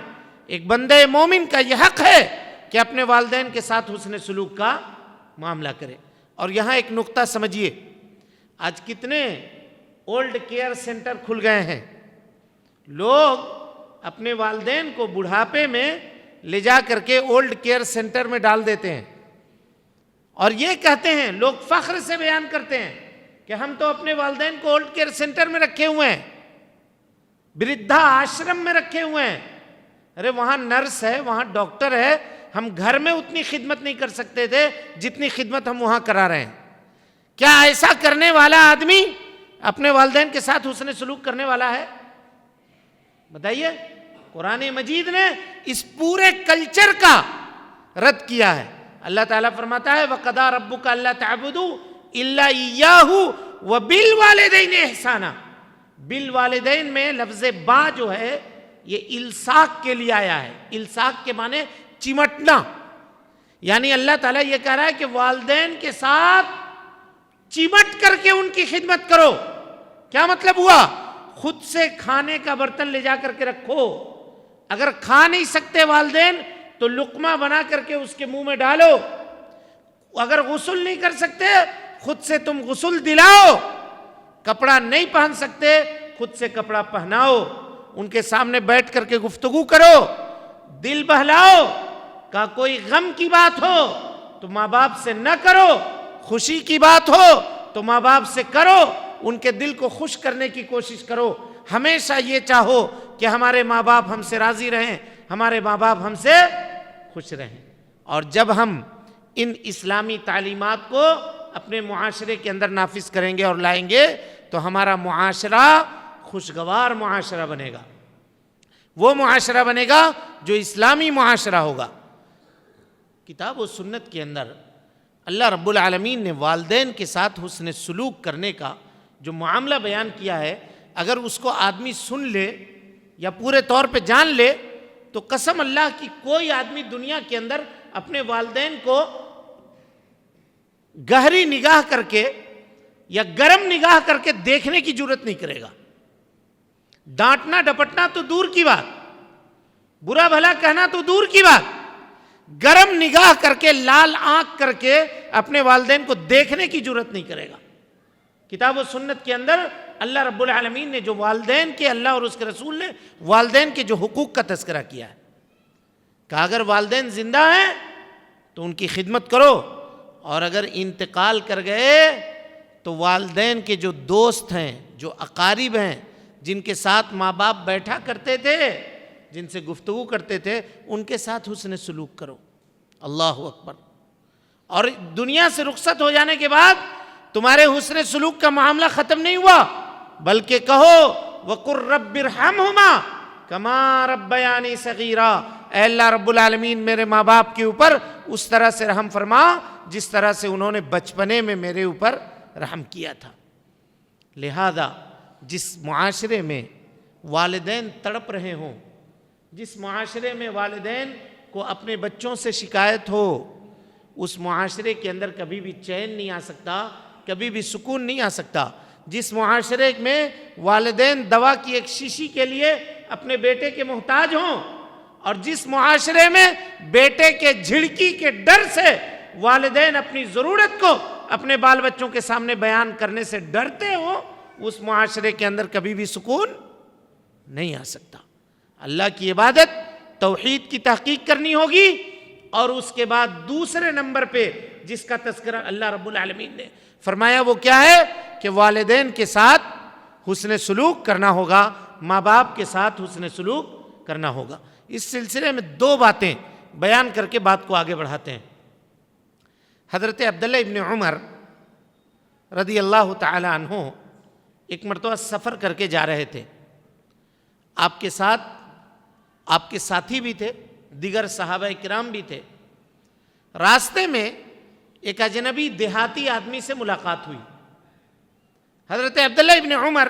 ایک بندے مومن کا یہ حق ہے کہ اپنے والدین کے ساتھ حسن سلوک کا معاملہ کرے۔ اور یہاں ایک نقطہ سمجھیے، آج کتنے اولڈ کیئر سینٹر کھل گئے ہیں، لوگ اپنے والدین کو بڑھاپے میں لے جا کر کے اولڈ کیئر سینٹر میں ڈال دیتے ہیں، اور یہ کہتے ہیں، لوگ فخر سے بیان کرتے ہیں کہ ہم تو اپنے والدین کو اولڈ کیئر سینٹر میں رکھے ہوئے ہیں، بردھا آشرم میں رکھے ہوئے ہیں۔ ارے وہاں نرس ہے، وہاں ڈاکٹر ہے، ہم گھر میں اتنی خدمت نہیں کر سکتے تھے جتنی خدمت ہم وہاں کرا رہے ہیں۔ کیا ایسا کرنے والا آدمی اپنے والدین کے ساتھ حسن سلوک کرنے والا ہے؟ بتائیے۔ قرآن مجید نے اس پورے کلچر کا رد کیا ہے۔ اللہ تعالیٰ فرماتا ہے وَقَضَىٰ رَبُّكَ أَلَّا تَعْبُدُوا إِلَّا إِيَّاهُ وَبِالْوَالِدَيْنِ إِحْسَانًا، بالوالدین میں لفظ با جو ہے یہ الصاق کے لیے آیا ہے۔ الصاق کے معنی چمٹنا، یعنی اللہ تعالیٰ یہ کہہ رہا ہے کہ والدین کے ساتھ چمٹ کر کے ان کی خدمت کرو۔ کیا مطلب ہوا؟ خود سے کھانے کا برتن لے جا کر کے رکھو، اگر کھا نہیں سکتے والدین تو لقمہ بنا کر کے اس کے منہ میں ڈالو، اگر غسل نہیں کر سکتے خود سے تم غسل دلاؤ، کپڑا نہیں پہن سکتے خود سے کپڑا پہناؤ، ان کے سامنے بیٹھ کر کے گفتگو کرو، دل بہلاؤ۔ کا کوئی غم کی بات ہو تو ماں باپ سے نہ کرو، خوشی کی بات ہو تو ماں باپ سے کرو، ان کے دل کو خوش کرنے کی کوشش کرو۔ ہمیشہ یہ چاہو کہ ہمارے ماں باپ ہم سے راضی رہیں، ہمارے ماں باپ ہم سے خوش رہیں۔ اور جب ہم ان اسلامی تعلیمات کو اپنے معاشرے کے اندر نافذ کریں گے اور لائیں گے تو ہمارا معاشرہ خوشگوار معاشرہ بنے گا، وہ معاشرہ بنے گا جو اسلامی معاشرہ ہوگا۔ کتاب و سنت کے اندر اللہ رب العالمین نے والدین کے ساتھ حسن سلوک کرنے کا جو معاملہ بیان کیا ہے، اگر اس کو آدمی سن لے یا پورے طور پہ جان لے تو قسم اللہ کی کوئی آدمی دنیا کے اندر اپنے والدین کو گہری نگاہ کر کے یا گرم نگاہ کر کے دیکھنے کی جرت نہیں کرے گا۔ ڈانٹنا ڈپٹنا تو دور کی بات، برا بھلا کہنا تو دور کی بات، گرم نگاہ کر کے لال آنکھ کر کے اپنے والدین کو دیکھنے کی جرت نہیں کرے گا۔ کتاب و سنت کے اندر اللہ رب العالمین نے جو والدین کے، اللہ اور اس کے رسول نے والدین کے جو حقوق کا تذکرہ کیا ہے، کہ اگر والدین زندہ ہیں تو ان کی خدمت کرو، اور اگر انتقال کر گئے تو والدین کے جو دوست ہیں، جو اقارب ہیں، جن کے ساتھ ماں باپ بیٹھا کرتے تھے، جن سے گفتگو کرتے تھے، ان کے ساتھ حسن سلوک کرو۔ اللہ اکبر۔ اور دنیا سے رخصت ہو جانے کے بعد تمہارے حسن سلوک کا معاملہ ختم نہیں ہوا، بلکہ کہو وَقُلْ رَبِّ ارْحَمْهُمَا كَمَا رَبَّيَانِي صَغِيرًا، اے اللہ رب العالمین میرے ماں باپ کے اوپر اس طرح سے رحم فرما جس طرح سے انہوں نے بچپنے میں میرے اوپر رحم کیا تھا۔ لہذا جس معاشرے میں والدین تڑپ رہے ہوں، جس معاشرے میں والدین کو اپنے بچوں سے شکایت ہو، اس معاشرے کے اندر کبھی بھی چین نہیں آ سکتا، کبھی بھی سکون نہیں آ سکتا۔ جس معاشرے میں والدین دوا کی ایک شیشی کے لیے اپنے بیٹے کے محتاج ہوں، اور جس معاشرے میں بیٹے کے جھڑکی کے ڈر سے والدین اپنی ضرورت کو اپنے بال بچوں کے سامنے بیان کرنے سے ڈرتے ہوں، اس معاشرے کے اندر کبھی بھی سکون نہیں آ سکتا۔ اللہ کی عبادت، توحید کی تحقیق کرنی ہوگی، اور اس کے بعد دوسرے نمبر پہ جس کا تذکرہ اللہ رب العالمین نے فرمایا وہ کیا ہے کہ والدین کے ساتھ حسن سلوک کرنا ہوگا، ماں باپ کے ساتھ حسن سلوک کرنا ہوگا۔ اس سلسلے میں دو باتیں بیان کر کے بات کو آگے بڑھاتے ہیں۔ حضرت عبداللہ ابن عمر رضی اللہ تعالی عنہ ایک مرتبہ سفر کر کے جا رہے تھے، آپ کے ساتھ آپ کے ساتھی بھی تھے، دیگر صحابہ کرام بھی تھے۔ راستے میں ایک اجنبی دیہاتی آدمی سے ملاقات ہوئی۔ حضرت عبداللہ ابن عمر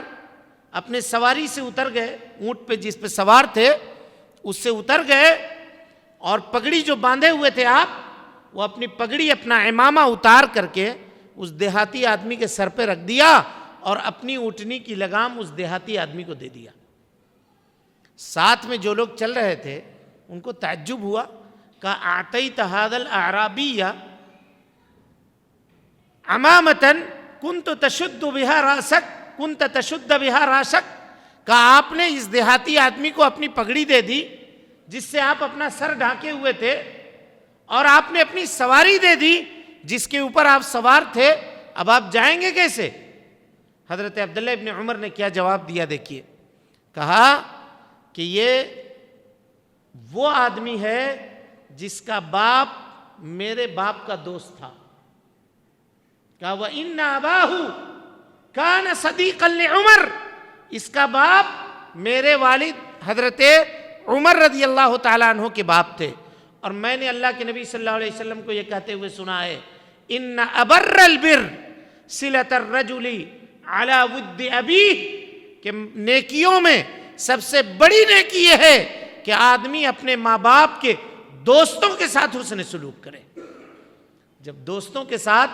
اپنے سواری سے اتر گئے، اونٹ پہ جس پہ سوار تھے اس سے اتر گئے، اور پگڑی جو باندھے ہوئے تھے آپ، وہ اپنی پگڑی، اپنا عمامہ اتار کر کے اس دیہاتی آدمی کے سر پہ رکھ دیا، اور اپنی اونٹنی کی لگام اس دیہاتی آدمی کو دے دیا۔ ساتھ میں جو لوگ چل رہے تھے ان کو تعجب ہوا کہ اعطیت ھذا الاعرابی عمامۃ کنت تشد بها راسک کنت تشد بها راسک، کہ آپ نے اس دیہاتی آدمی کو اپنی پگڑی دے دی جس سے آپ اپنا سر ڈھانکے ہوئے تھے، اور آپ نے اپنی سواری دے دی جس کے اوپر آپ سوار تھے، اب آپ جائیں گے کیسے؟ حضرت عبداللہ ابن عمر نے کیا جواب دیا دیکھیے، کہا کہ یہ وہ آدمی ہے جس کا باپ میرے باپ کا دوست تھا۔ کہا وَإِنَّ أَبَاهُ كَانَ صَدِيقًا لِعُمَرَ، اس کا باپ میرے والد حضرت عمر رضی اللہ تعالیٰ عنہ کے باپ تھے، اور میں نے اللہ کے نبی صلی اللہ علیہ وسلم کو یہ کہتے ہوئے سنا ہے إِنَّ أَبَرَّ الْبِرِّ صِلَةَ الرَّجُلِ عَلَى وِدِّ أَبِيهِ، کہ نیکیوں میں سب سے بڑی نیکی یہ ہے کہ آدمی اپنے ماں باپ کے دوستوں کے ساتھ حسن سلوک کرے۔ جب دوستوں کے ساتھ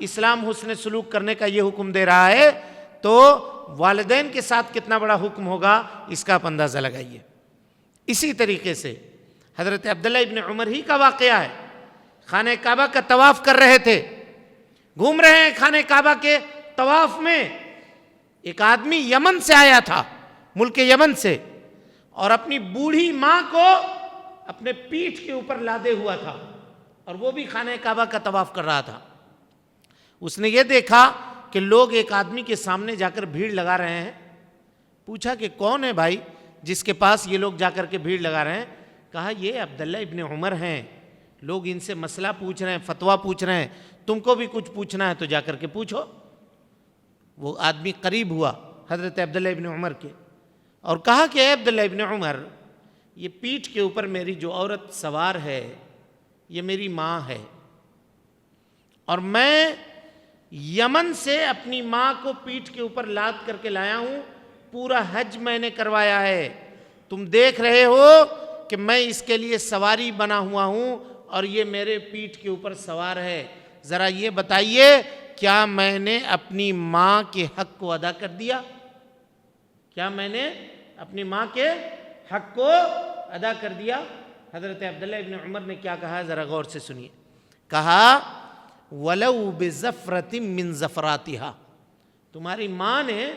اسلام حسن سلوک کرنے کا یہ حکم دے رہا ہے تو والدین کے ساتھ کتنا بڑا حکم ہوگا اس کا آپ اندازہ لگائیے۔ اسی طریقے سے حضرت عبداللہ ابن عمر ہی کا واقعہ ہے، خانہ کعبہ کا طواف کر رہے تھے، گھوم رہے ہیں خانہ کعبہ کے طواف میں، ایک آدمی یمن سے آیا تھا، ملک یمن سے، اور اپنی بوڑھی ماں کو اپنے پیٹھ کے اوپر لادے ہوا تھا، اور وہ بھی خانہ کعبہ کا طواف کر رہا تھا۔ اس نے یہ دیکھا کہ لوگ ایک آدمی کے سامنے جا کر بھیڑ لگا رہے ہیں، پوچھا کہ کون ہے بھائی جس کے پاس یہ لوگ جا کر کے بھیڑ لگا رہے ہیں؟ کہا یہ عبداللہ ابن عمر ہیں، لوگ ان سے مسئلہ پوچھ رہے ہیں، فتویٰ پوچھ رہے ہیں، تم کو بھی کچھ پوچھنا ہے تو جا کر کے پوچھو۔ وہ آدمی قریب ہوا حضرت عبداللہ ابن عمر کے اور کہا کہ اے عبداللہ ابن عمر، یہ پیٹھ کے اوپر میری جو عورت سوار ہے یہ میری ماں ہے، اور میں یمن سے اپنی ماں کو پیٹھ کے اوپر لاد کر کے لایا ہوں، پورا حج میں نے کروایا ہے، تم دیکھ رہے ہو کہ میں اس کے لیے سواری بنا ہوا ہوں اور یہ میرے پیٹھ کے اوپر سوار ہے، ذرا یہ بتائیے کیا میں نے اپنی ماں کے حق کو ادا کر دیا؟ کیا میں نے اپنی ماں کے حق کو ادا کر دیا؟ حضرت عبداللہ ابن عمر نے کیا کہا ذرا غور سے سنیے۔ کہا وَلَوْ بِزَفْرَةٍ مِّن زَفْرَاتِهَا، تمہاری ماں نے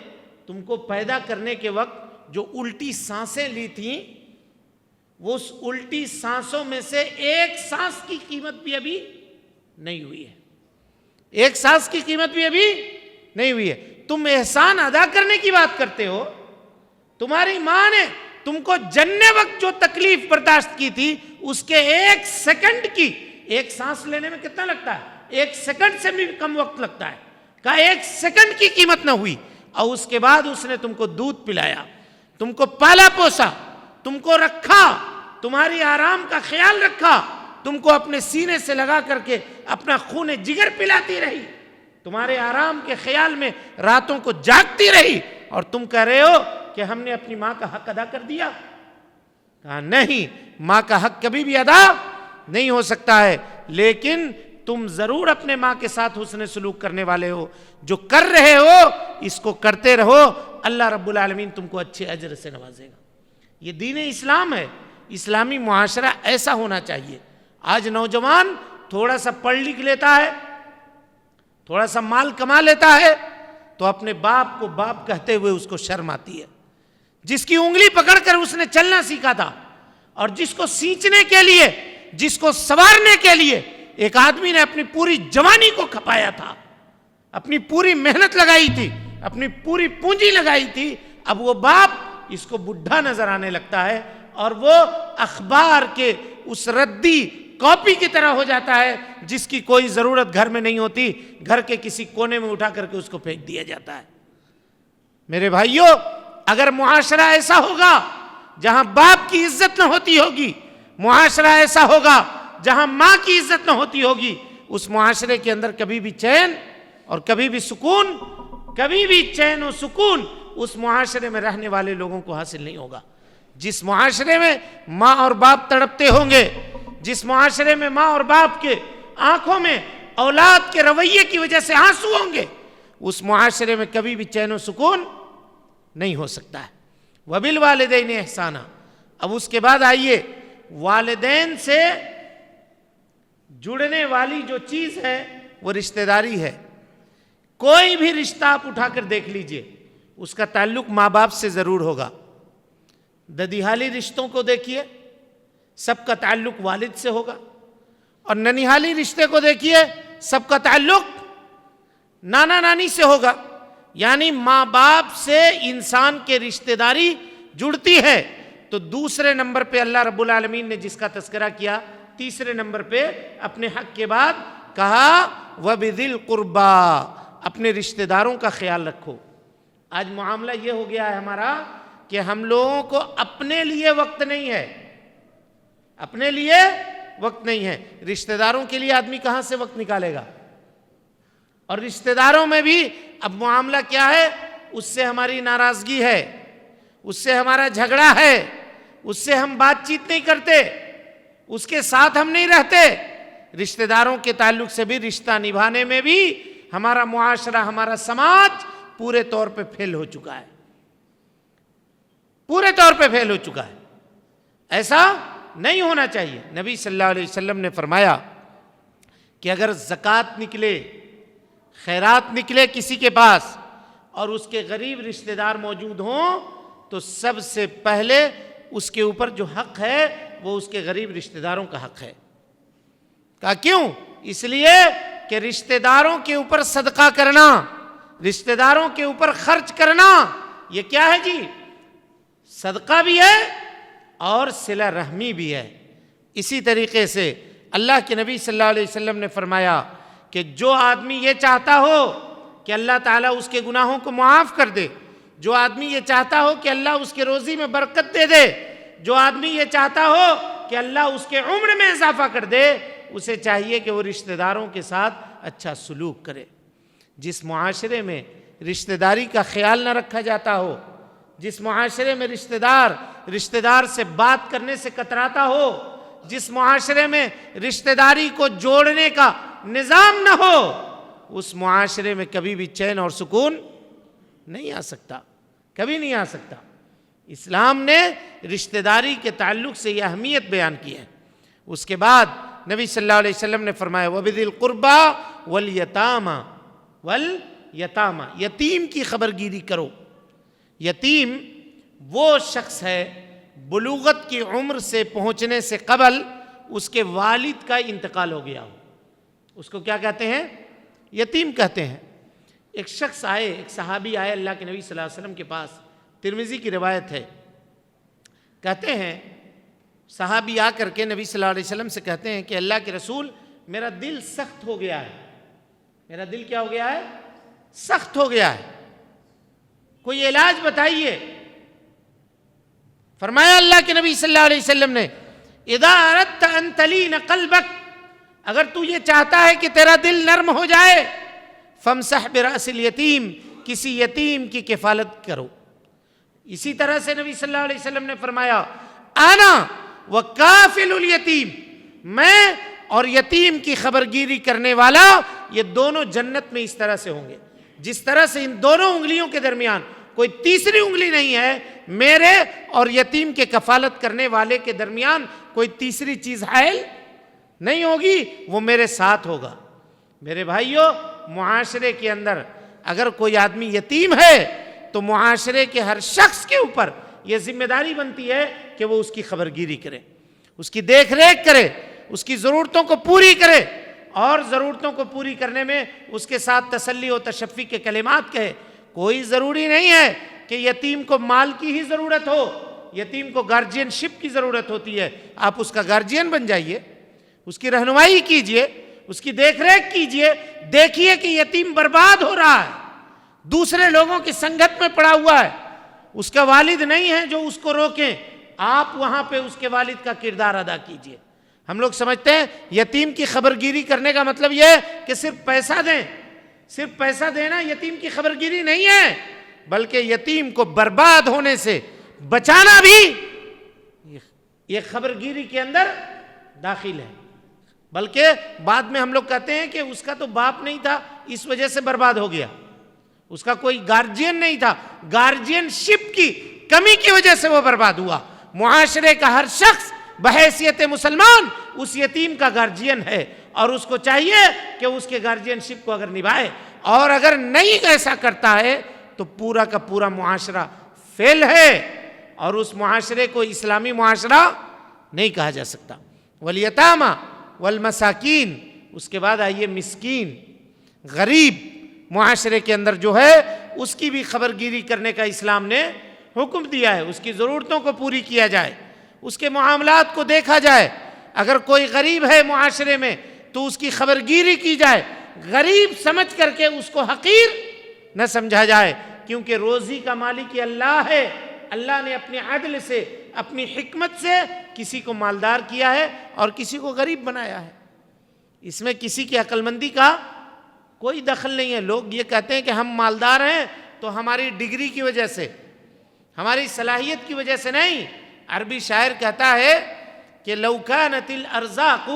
تم کو پیدا کرنے کے وقت جو الٹی سانسیں لی تھیں، وہ اس الٹی سانسوں میں سے ایک سانس کی قیمت بھی ابھی نہیں ہوئی ہے، ایک سانس کی قیمت بھی ابھی نہیں ہوئی ہے، تم احسان ادا کرنے کی بات کرتے ہو؟ تمہاری ماں نے تم کو جننے وقت جو تکلیف برداشت کی تھی اس کے ایک سیکنڈ کی، ایک سانس لینے میں کتنا لگتا ہے؟ ایک سیکنڈ سے بھی کم وقت لگتا ہے، کہا ایک سیکنڈ کی قیمت نہ ہوئی، اور اس کے بعد اس نے تم کو دودھ پلایا، تم کو پالا پوسا، تم کو رکھا، تمہاری آرام کا خیال رکھا، تم کو اپنے سینے سے لگا کر کے اپنا خون جگر پلاتی رہی، تمہارے آرام کے خیال میں راتوں کو جاگتی رہی، اور تم کہہ رہے ہو کہ ہم نے اپنی ماں کا حق ادا کر دیا؟ کہا نہیں، ماں کا حق کبھی بھی ادا نہیں ہو سکتا ہے، لیکن تم ضرور اپنے ماں کے ساتھ حسن سلوک کرنے والے ہو، جو کر رہے ہو اس کو کرتے رہو، اللہ رب العالمین تم کو اچھے اجر سے نوازے گا۔ یہ دین اسلام ہے، اسلامی معاشرہ ایسا ہونا چاہیے۔ آج نوجوان تھوڑا سا پڑھ لکھ لیتا ہے، تھوڑا سا مال کما لیتا ہے تو اپنے باپ کو باپ کہتے ہوئے اس کو شرم آتی ہے۔ جس کی انگلی پکڑ کر اس نے چلنا سیکھا تھا، اور جس کو سینچنے کے لیے، جس کو سوارنے کے لیے ایک آدمی نے اپنی پوری جوانی کو کھپایا تھا، اپنی پوری محنت لگائی تھی، اپنی پوری پونجی لگائی تھی، اب وہ باپ اس کو بڈھا نظر آنے لگتا ہے اور وہ اخبار کے اس ردی کاپی کی طرح ہو جاتا ہے جس کی کوئی ضرورت گھر میں نہیں ہوتی، گھر کے کسی کونے میں اٹھا کر کے اس کو پھینک دیا جاتا ہے۔ میرے بھائیوں، اگر معاشرہ ایسا ہوگا جہاں باپ کی عزت نہ ہوتی ہوگی، معاشرہ ایسا ہوگا جہاں ماں کی عزت نہ ہوتی ہوگی، اس معاشرے کے اندر کبھی بھی چین اور کبھی بھی سکون، کبھی بھی چین و سکون اس معاشرے میں رہنے والے لوگوں کو حاصل نہیں ہوگا۔ جس معاشرے میں ماں اور باپ تڑپتے ہوں گے، جس معاشرے میں ماں اور باپ کے آنکھوں میں اولاد کے رویے کی وجہ سے آنسو ہوں گے، اس معاشرے میں کبھی بھی چین و سکون نہیں ہو سکتا ہے۔ وَبِالْوَالِدَيْنِ احسانا، اب اس کے بعد آئیے، والدین سے جڑنے والی جو چیز ہے وہ رشتہ داری ہے۔ کوئی بھی رشتہ آپ اٹھا کر دیکھ لیجئے، اس کا تعلق ماں باپ سے ضرور ہوگا۔ ددیحالی رشتوں کو دیکھیے، سب کا تعلق والد سے ہوگا، اور ننیحالی رشتے کو دیکھیے، سب کا تعلق نانا نانی سے ہوگا۔ یعنی ماں باپ سے انسان کے رشتہ داری جڑتی ہے۔ تو دوسرے نمبر پہ اللہ رب العالمین نے جس کا تذکرہ کیا، تیسرے نمبر پہ اپنے حق کے بعد کہا وَبِذِي الْقُرْبَى، اپنے رشتہ داروں کا خیال رکھو۔ آج معاملہ یہ ہو گیا ہے ہمارا کہ ہم لوگوں کو اپنے لیے وقت نہیں ہے، اپنے لیے وقت نہیں ہے، رشتہ داروں کے لیے آدمی کہاں سے وقت نکالے گا؟ اور رشتہ داروں میں بھی اب معاملہ کیا ہے، اس سے ہماری ناراضگی ہے، اس سے ہمارا جھگڑا ہے، اس سے ہم بات چیت نہیں کرتے، اس کے ساتھ ہم نہیں رہتے۔ رشتہ داروں کے تعلق سے بھی رشتہ نبھانے میں بھی ہمارا معاشرہ، ہمارا سماج پورے طور پہ فیل ہو چکا ہے، پورے طور پہ فیل ہو چکا ہے۔ ایسا نہیں ہونا چاہیے۔ نبی صلی اللہ علیہ وسلم نے فرمایا کہ اگر زکوٰۃ نکلے، خیرات نکلے کسی کے پاس، اور اس کے غریب رشتہ دار موجود ہوں، تو سب سے پہلے اس کے اوپر جو حق ہے وہ اس کے غریب رشتہ داروں کا حق ہے۔ کہا کیوں؟ اس لیے کہ رشتہ داروں کے اوپر صدقہ کرنا، رشتہ داروں کے اوپر خرچ کرنا یہ کیا ہے جی؟ صدقہ بھی ہے اور صلہ رحمی بھی ہے۔ اسی طریقے سے اللہ کے نبی صلی اللہ علیہ وسلم نے فرمایا کہ جو آدمی یہ چاہتا ہو کہ اللہ تعالیٰ اس کے گناہوں کو معاف کر دے، جو آدمی یہ چاہتا ہو کہ اللہ اس کے روزی میں برکت دے دے، جو آدمی یہ چاہتا ہو کہ اللہ اس کے عمر میں اضافہ کر دے، اسے چاہیے کہ وہ رشتہ داروں کے ساتھ اچھا سلوک کرے۔ جس معاشرے میں رشتہ داری کا خیال نہ رکھا جاتا ہو، جس معاشرے میں رشتہ دار سے بات کرنے سے کتراتا ہو، جس معاشرے میں رشتہ داری کو جوڑنے کا نظام نہ ہو، اس معاشرے میں کبھی بھی چین اور سکون نہیں آ سکتا، کبھی نہیں آ سکتا۔ اسلام نے رشتہ داری کے تعلق سے یہ اہمیت بیان کی ہے۔ اس کے بعد نبی صلی اللہ علیہ وسلم نے فرمایا وَبِذِي الْقُرْبَى وَالْيَتَامَى یتیم کی خبرگیری کرو۔ یتیم وہ شخص ہے بلوغت کی عمر سے پہنچنے سے قبل اس کے والد کا انتقال ہو گیا ہو، اس کو کیا کہتے ہیں؟ یتیم کہتے ہیں۔ ایک شخص آئے، ایک صحابی آئے اللہ کے نبی صلی اللہ علیہ وسلم کے پاس، ترمذی کی روایت ہے، کہتے ہیں صحابی آ کر کے نبی صلی اللہ علیہ وسلم سے کہتے ہیں کہ اللہ کے رسول میرا دل سخت ہو گیا ہے، میرا دل کیا ہو گیا ہے؟ سخت ہو گیا ہے، کوئی علاج بتائیے۔ فرمایا اللہ کے نبی صلی اللہ علیہ وسلم نے اذا اردت ان تلین قلبک، اگر تو یہ چاہتا ہے کہ تیرا دل نرم ہو جائے، فامسح براس الیتیم، کسی یتیم کی کفالت کرو۔ اسی طرح سے نبی صلی اللہ علیہ وسلم نے فرمایا انا وکافل الیتیم، میں اور یتیم کی خبرگیری کرنے والا، یہ دونوں جنت میں اس طرح سے ہوں گے جس طرح سے ان دونوں انگلیوں کے درمیان کوئی تیسری انگلی نہیں ہے، میرے اور یتیم کے کفالت کرنے والے کے درمیان کوئی تیسری چیز حائل نہیں ہوگی، وہ میرے ساتھ ہوگا۔ میرے بھائیوں، معاشرے کے اندر اگر کوئی آدمی یتیم ہے تو معاشرے کے ہر شخص کے اوپر یہ ذمہ داری بنتی ہے کہ وہ اس کی خبرگیری کرے، اس کی دیکھ ریکھ کرے، اس کی ضرورتوں کو پوری کرے، اور ضرورتوں کو پوری کرنے میں اس کے ساتھ تسلی و تشفی کے کلمات کہے۔ کوئی ضروری نہیں ہے کہ یتیم کو مال کی ہی ضرورت ہو، یتیم کو گارجین شپ کی ضرورت ہوتی ہے، آپ اس کا گارجین بن جائیے، اس کی رہنمائی کیجئے، اس کی دیکھ ریکھ کیجئے۔ دیکھیے کہ یتیم برباد ہو رہا ہے، دوسرے لوگوں کی سنگت میں پڑا ہوا ہے، اس کا والد نہیں ہے جو اس کو روکیں، آپ وہاں پہ اس کے والد کا کردار ادا کیجئے۔ ہم لوگ سمجھتے ہیں یتیم کی خبرگیری کرنے کا مطلب یہ ہے کہ صرف پیسہ دیں، صرف پیسہ دینا یتیم کی خبرگیری نہیں ہے، بلکہ یتیم کو برباد ہونے سے بچانا بھی یہ خبرگیری کے اندر داخل ہے۔ بلکہ بعد میں ہم لوگ کہتے ہیں کہ اس کا تو باپ نہیں تھا اس وجہ سے برباد ہو گیا، اس کا کوئی گارجین نہیں تھا، گارجین شپ کی کمی کی وجہ سے وہ برباد ہوا۔ معاشرے کا ہر شخص بحیثیت مسلمان اس یتیم کا گارجین ہے، اور اس کو چاہیے کہ اس کے گارجین شپ کو اگر نبھائے، اور اگر نہیں ایسا کرتا ہے تو پورا کا پورا معاشرہ فیل ہے، اور اس معاشرے کو اسلامی معاشرہ نہیں کہا جا سکتا۔ والیتامى والمساکین، اس کے بعد آئیے مسکین، غریب معاشرے کے اندر جو ہے اس کی بھی خبرگیری کرنے کا اسلام نے حکم دیا ہے، اس کی ضرورتوں کو پوری کیا جائے، اس کے معاملات کو دیکھا جائے۔ اگر کوئی غریب ہے معاشرے میں تو اس کی خبرگیری کی جائے، غریب سمجھ کر کے اس کو حقیر نہ سمجھا جائے، کیونکہ روزی کا مالک اللہ ہے۔ اللہ نے اپنے عدل سے، اپنی حکمت سے کسی کو مالدار کیا ہے اور کسی کو غریب بنایا ہے، اس میں کسی کی عقل مندی کا کوئی دخل نہیں ہے۔ لوگ یہ کہتے ہیں کہ ہم مالدار ہیں تو ہماری ڈگری کی وجہ سے، ہماری صلاحیت کی وجہ سے نہیں۔ عربی شاعر کہتا ہے کہ لو كانت الارزاق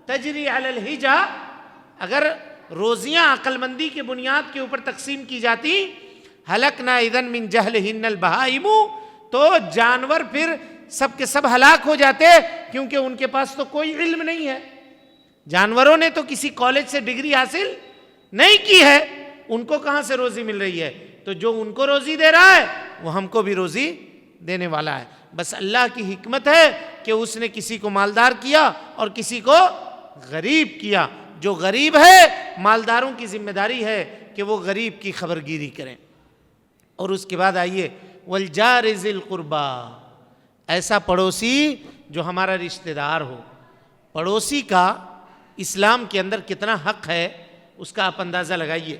تجری علی الحجا، اگر روزیاں عقل مندی کی بنیاد کے اوپر تقسیم کی جاتی، ہلکنا اذن من جہلہن البہائم، تو جانور پھر سب کے سب ہلاک ہو جاتے، کیونکہ ان کے پاس تو کوئی علم نہیں ہے، جانوروں نے تو کسی کالج سے ڈگری حاصل نہیں کی ہے، ان کو کہاں سے روزی مل رہی ہے؟ تو جو ان کو روزی دے رہا ہے وہ ہم کو بھی روزی دینے والا ہے۔ بس اللہ کی حکمت ہے کہ اس نے کسی کو مالدار کیا اور کسی کو غریب کیا۔ جو غریب ہے مالداروں کی ذمہ داری ہے کہ وہ غریب کی خبرگیری کریں۔ اور اس کے بعد آئیے والجار ذی القربا، ایسا پڑوسی جو ہمارا رشتہ دار ہو۔ پڑوسی کا اسلام کے اندر کتنا حق ہے اس کا آپ اندازہ لگائیے۔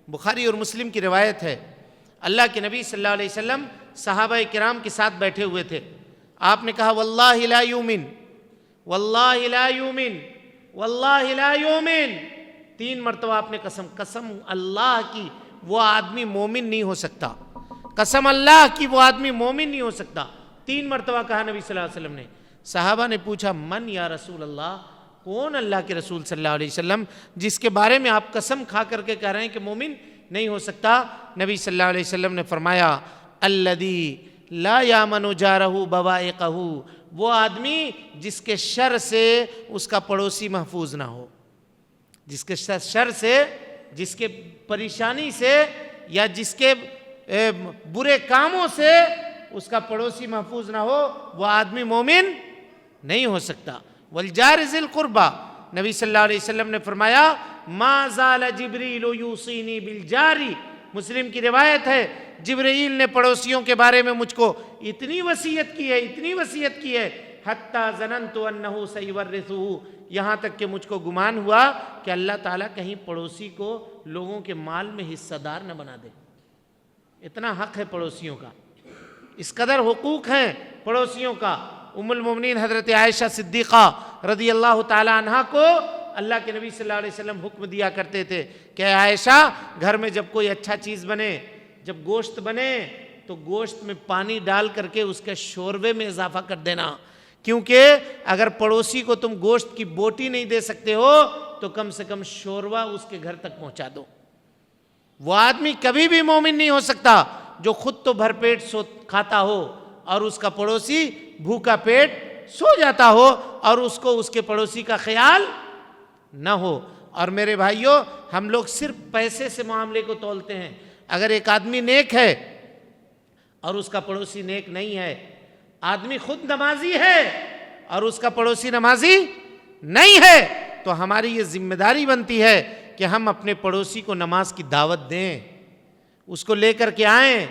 بخاری اور مسلم کی روایت ہے، اللہ کے نبی صلی اللہ علیہ وسلم صحابہ کرام کے ساتھ بیٹھے ہوئے تھے، آپ نے کہا واللہ لا یؤمن، واللہ لا یؤمن، واللہ لا یؤمن، 3 مرتبہ آپ نے قسم اللہ کی وہ آدمی مومن نہیں ہو سکتا، قسم اللہ کی وہ آدمی مومن نہیں ہو سکتا، 3 مرتبہ کہا نبی صلی اللہ علیہ وسلم نے۔ صحابہ نے پوچھا من یا رسول اللہ، کون اللہ کے رسول صلی اللہ علیہ وسلم جس کے بارے میں آپ قسم کھا کر کے کہہ رہے ہیں کہ مومن نہیں ہو سکتا؟ نبی صلی اللہ علیہ وسلم نے فرمایا الذی لا یامن جارہ بوائقہ، وہ آدمی جس کے شر سے اس کا پڑوسی محفوظ نہ ہو، جس کے شر سے، جس کے پریشانی سے یا جس کے برے کاموں سے اس کا پڑوسی محفوظ نہ ہو، وہ آدمی مومن نہیں ہو سکتا۔ والجار ذی القربا، نبی صلی اللہ علیہ وسلم نے فرمایا ما زال جبریل یوصینی بالجار، مسلم کی روایت ہے جبرائیل نے پڑوسیوں کے بارے میں مجھ کو اتنی وصیت کی ہے، اتنی وصیت کی ہے، حتی ظننت انہ سیورثہ، یہاں تک کہ مجھ کو گمان ہوا کہ اللہ تعالیٰ کہیں پڑوسی کو لوگوں کے مال میں حصہ دار نہ بنا دے۔ اتنا حق ہے پڑوسیوں کا، اس قدر حقوق ہیں پڑوسیوں کا۔ ام المومنین حضرت عائشہ صدیقہ رضی اللہ تعالی عنہا کو اللہ کے نبی صلی اللہ علیہ وسلم حکم دیا کرتے تھے کہ عائشہ گھر میں جب کوئی اچھا چیز بنے، جب گوشت بنے تو گوشت میں پانی ڈال کر کے اس کے شوربے میں اضافہ کر دینا، کیونکہ اگر پڑوسی کو تم گوشت کی بوٹی نہیں دے سکتے ہو تو کم سے کم شوربہ اس کے گھر تک پہنچا دو۔ وہ آدمی کبھی بھی مومن نہیں ہو سکتا جو خود تو بھر پیٹ کھاتا ہو اور اس کا پڑوسی بھوکا پیٹ سو جاتا ہو اور اس کو اس کے پڑوسی کا خیال نہ ہو۔ اور میرے بھائیوں، ہم لوگ صرف پیسے سے معاملے کو تولتے ہیں۔ اگر ایک آدمی نیک ہے اور اس کا پڑوسی نیک نہیں ہے، آدمی خود نمازی ہے اور اس کا پڑوسی نمازی نہیں ہے، تو ہماری یہ ذمہ داری بنتی ہے کہ ہم اپنے پڑوسی کو نماز کی دعوت دیں، اس کو لے کر کے آئیں۔